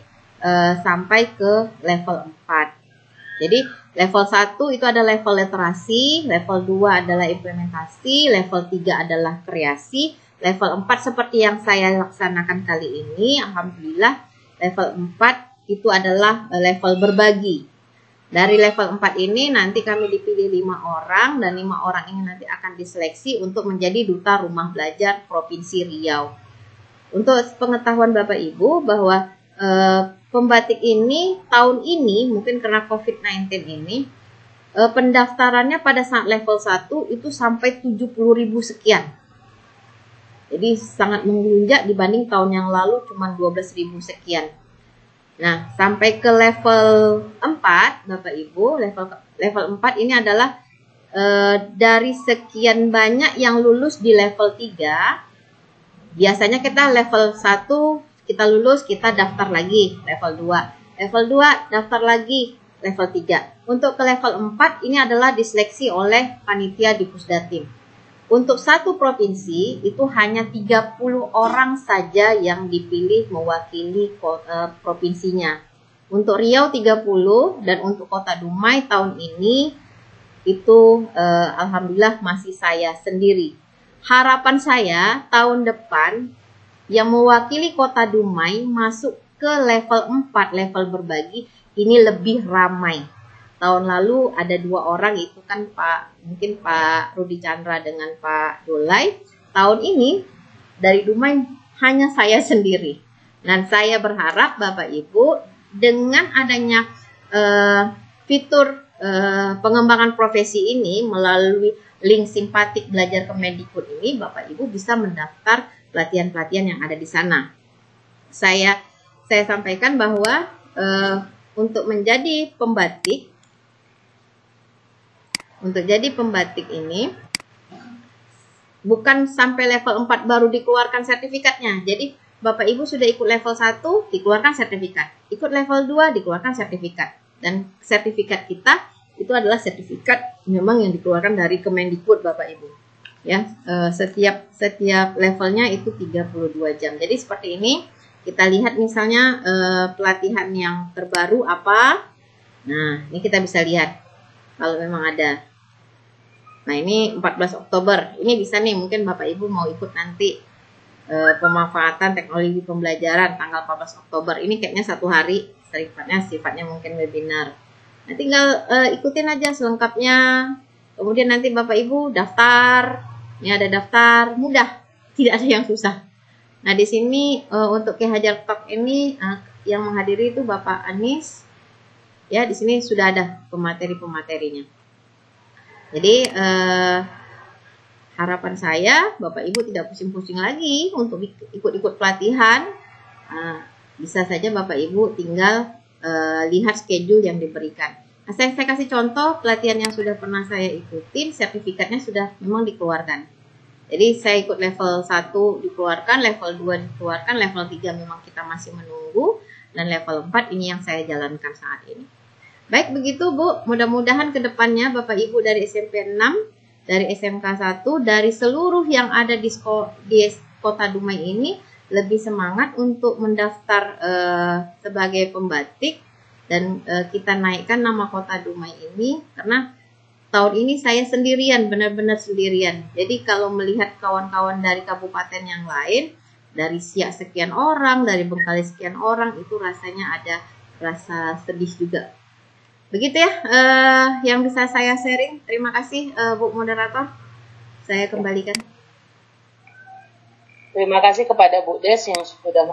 A: sampai ke level 4. Jadi level 1 itu ada level literasi, level 2 adalah implementasi, level 3 adalah kreasi, level 4 seperti yang saya laksanakan kali ini, alhamdulillah level 4 itu adalah level berbagi. Dari level 4 ini nanti kami dipilih 5 orang, dan 5 orang ini nanti akan diseleksi untuk menjadi duta rumah belajar Provinsi Riau. Untuk pengetahuan Bapak Ibu bahwa pembatik ini tahun ini mungkin karena COVID-19 ini pendaftarannya pada saat level 1 itu sampai 70.000 sekian. Jadi sangat melonjak dibanding tahun yang lalu cuma 12.000 sekian. Nah, sampai ke level 4 Bapak Ibu, level 4 ini adalah dari sekian banyak yang lulus di level 3. Biasanya kita level 1 kita lulus, kita daftar lagi level 2. Level 2 daftar lagi level 3. Untuk ke level 4 ini adalah diseleksi oleh panitia di Pusdatin. Untuk satu provinsi itu hanya 30 orang saja yang dipilih mewakili provinsinya. Untuk Riau 30 dan untuk Kota Dumai tahun ini itu alhamdulillah masih saya sendiri. Harapan saya tahun depan yang mewakili Kota Dumai masuk ke level 4, level berbagi, ini lebih ramai. Tahun lalu ada 2 orang, itu kan mungkin Pak Rudi Chandra dengan Pak Dolai. Tahun ini dari Dumai hanya saya sendiri. Dan saya berharap Bapak Ibu dengan adanya fitur pengembangan profesi ini melalui link simpatik belajar Kemendikbud ini, Bapak Ibu bisa mendaftar pelatihan-pelatihan yang ada di sana. Saya sampaikan bahwa untuk menjadi pembatik, ini bukan sampai level 4 baru dikeluarkan sertifikatnya. Jadi Bapak Ibu sudah ikut level 1 dikeluarkan sertifikat, ikut level 2 dikeluarkan sertifikat, dan sertifikat kita itu adalah sertifikat memang yang dikeluarkan dari Kemendikbud Bapak Ibu. Ya, setiap levelnya itu 32 jam. Jadi seperti ini, kita lihat misalnya pelatihan yang terbaru apa. Nah, ini kita bisa lihat kalau memang ada. Nah, ini 14 Oktober. Ini bisa nih, mungkin Bapak Ibu mau ikut nanti pemanfaatan teknologi pembelajaran tanggal 14 Oktober. Ini kayaknya 1 hari, sifatnya mungkin webinar. Nah, tinggal ikutin aja selengkapnya. Kemudian nanti Bapak Ibu daftar. Ini ada daftar, mudah, tidak ada yang susah. Nah, di sini untuk Ki Hajar Talk ini yang menghadiri itu Bapak Anies. Ya, di sini sudah ada pemateri-pematerinya. Jadi harapan saya Bapak Ibu tidak pusing-pusing lagi untuk ikut-ikut pelatihan. Bisa saja Bapak Ibu tinggal lihat schedule yang diberikan. Nah, saya kasih contoh pelatihan yang sudah pernah saya ikutin, sertifikatnya sudah memang dikeluarkan. Jadi saya ikut level 1 dikeluarkan, level 2 dikeluarkan, level 3 memang kita masih menunggu, dan level 4 ini yang saya jalankan saat ini. Baik, begitu Bu, mudah-mudahan kedepannya Bapak Ibu dari SMP 6, dari SMK 1, dari seluruh yang ada di Kota Dumai ini lebih semangat untuk mendaftar sebagai pembatik, dan kita naikkan nama Kota Dumai ini, karena tahun ini saya sendirian, benar-benar sendirian. Jadi kalau melihat kawan-kawan dari kabupaten yang lain, dari Siak sekian orang, dari Bengkalis sekian orang, itu rasanya ada rasa sedih juga. Begitu ya yang bisa saya sharing. Terima kasih Bu Moderator. Saya kembalikan.
C: Terima kasih kepada Bu Des yang sudah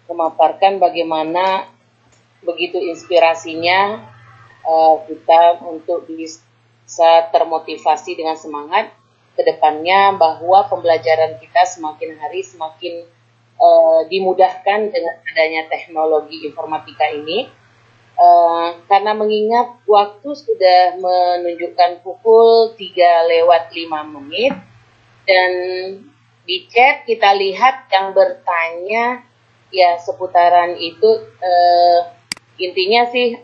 C: memaparkan bagaimana begitu inspirasinya kita untuk bisa termotivasi dengan semangat ke depannya, bahwa pembelajaran kita semakin hari semakin dimudahkan dengan adanya teknologi informatika ini, karena mengingat waktu sudah menunjukkan pukul 3:05 dan di chat kita lihat yang bertanya ya seputaran itu, intinya sih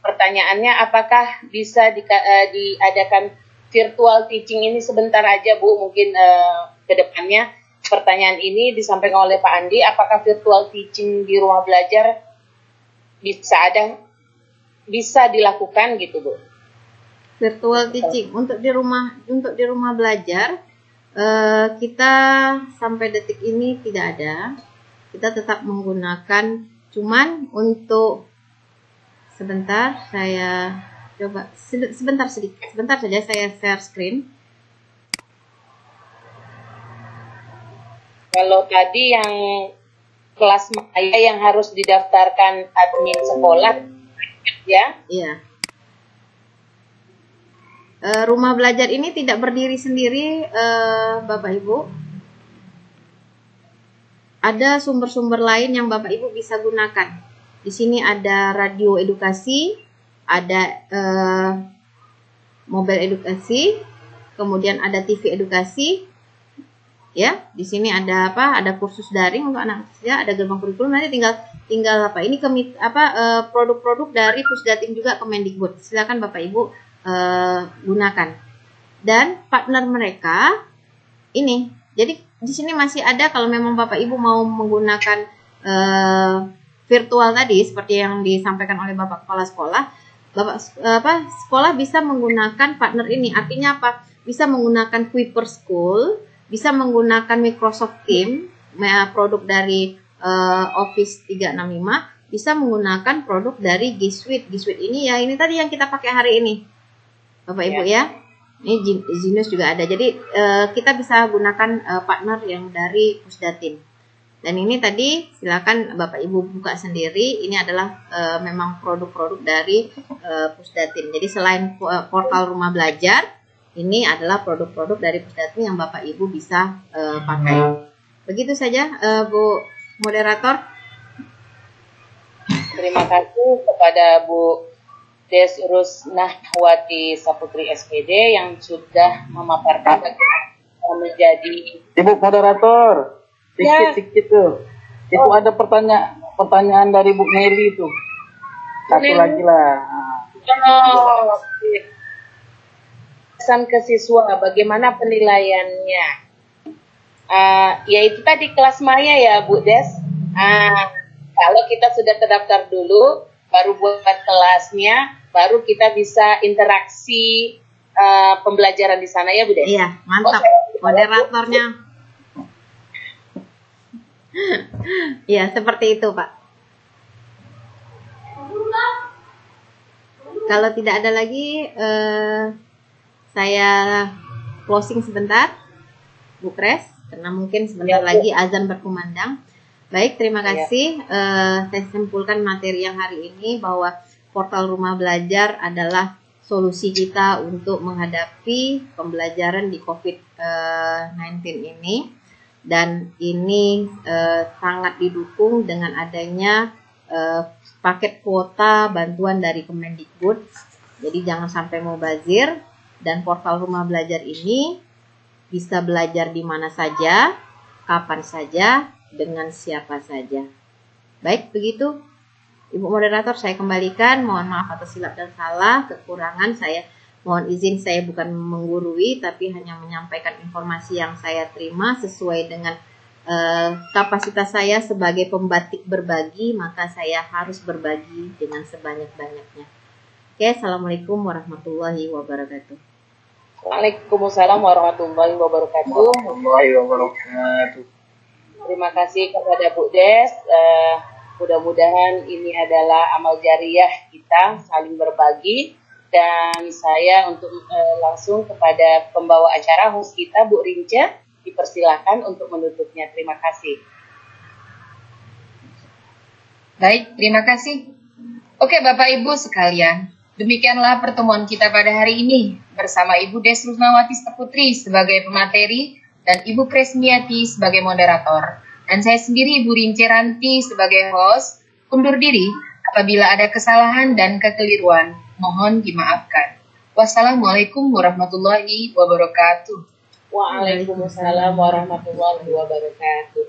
C: pertanyaannya apakah bisa diadakan virtual teaching ini sebentar aja Bu, mungkin ke depannya pertanyaan ini disampaikan oleh Pak Andi, apakah virtual teaching di rumah belajar bisa dilakukan gitu Bu?
A: Virtual teaching untuk di rumah belajar kita sampai detik ini tidak ada. Kita tetap menggunakan, cuman untuk sebentar saya coba sebentar saja saya share screen.
C: Kalau tadi yang kelas maya yang harus didaftarkan admin sekolah, ya?
A: Iya. Rumah belajar ini tidak berdiri sendiri, Bapak Ibu. Ada sumber-sumber lain yang Bapak Ibu bisa gunakan. Di sini ada radio edukasi, ada mobile edukasi, kemudian ada TV edukasi. Ya, di sini ada apa? Ada kursus daring untuk anak usia, ada gerbang kurikulum. Nanti tinggal apa? Ini produk-produk dari Pusdatin juga Kemendikbud. Silakan Bapak Ibu gunakan. Dan partner mereka ini. Jadi di sini masih ada, kalau memang Bapak Ibu mau menggunakan virtual tadi seperti yang disampaikan oleh Bapak Kepala Sekolah, sekolah bisa menggunakan partner ini. Artinya apa? Bisa menggunakan Kuiper School, bisa menggunakan Microsoft Teams, produk dari Office 365, bisa menggunakan produk dari G Suite. G Suite ini ya, ini tadi yang kita pakai hari ini, Bapak Ibu ya. Ini Genius juga ada. Jadi kita bisa gunakan partner yang dari Pusdatin. Dan ini tadi silakan Bapak Ibu buka sendiri. Ini adalah memang produk-produk dari Pusdatin. Jadi selain portal rumah belajar, ini adalah produk-produk dari Pusdatin yang Bapak Ibu bisa pakai. Begitu saja Bu Moderator.
C: Terima kasih kepada Bu Des Rusnahwati Saputri SPD yang sudah memaparkan bagaimana menjadi
D: Ibu Moderator. Sedikit tuh. Itu ada pertanyaan dari Bu Meli itu. Satu lagi lah.
C: Pesan ke siswa, bagaimana penilaiannya? Yaitu tadi kelas maya ya Bu Des. Kalau kita sudah terdaftar dulu, baru buat kelasnya, baru kita bisa interaksi pembelajaran di sana ya Bu Des.
A: Iya, mantap. Moderatornya. Ya, seperti itu, Pak. Kalau tidak ada lagi, saya closing sebentar, Bu Kres, karena mungkin sebentar lagi azan berkumandang. Baik, terima kasih. Saya simpulkan materi yang hari ini bahwa portal rumah belajar adalah solusi kita untuk menghadapi pembelajaran di COVID-19 ini. Dan ini sangat didukung dengan adanya paket kuota bantuan dari Kemendikbud. Jadi jangan sampai mubazir, dan portal rumah belajar ini bisa belajar di mana saja, kapan saja, dengan siapa saja. Baik, begitu Ibu Moderator, saya kembalikan. Mohon maaf atas silap dan salah, kekurangan saya. Mohon izin, saya bukan menggurui, tapi hanya menyampaikan informasi yang saya terima sesuai dengan kapasitas saya sebagai pembatik berbagi, maka saya harus berbagi dengan sebanyak-banyaknya. Oke, Assalamualaikum warahmatullahi wabarakatuh.
C: Waalaikumsalam warahmatullahi wabarakatuh. Terima kasih kepada Bu Des. Mudah-mudahan ini adalah amal jariah kita saling berbagi. Dan saya untuk langsung kepada pembawa acara host kita Bu Rinca, dipersilakan untuk menutupnya. Terima kasih.
B: Baik, terima kasih. Oke Bapak Ibu sekalian, demikianlah pertemuan kita pada hari ini bersama Ibu Des Rusnawati Saputri sebagai pemateri dan Ibu Kresmiati sebagai moderator. Dan saya sendiri Ibu Rince Ranti sebagai host, undur diri apabila ada kesalahan dan kekeliruan. Mohon dimaafkan. Wassalamualaikum warahmatullahi wabarakatuh.
C: Waalaikumsalam warahmatullahi wabarakatuh.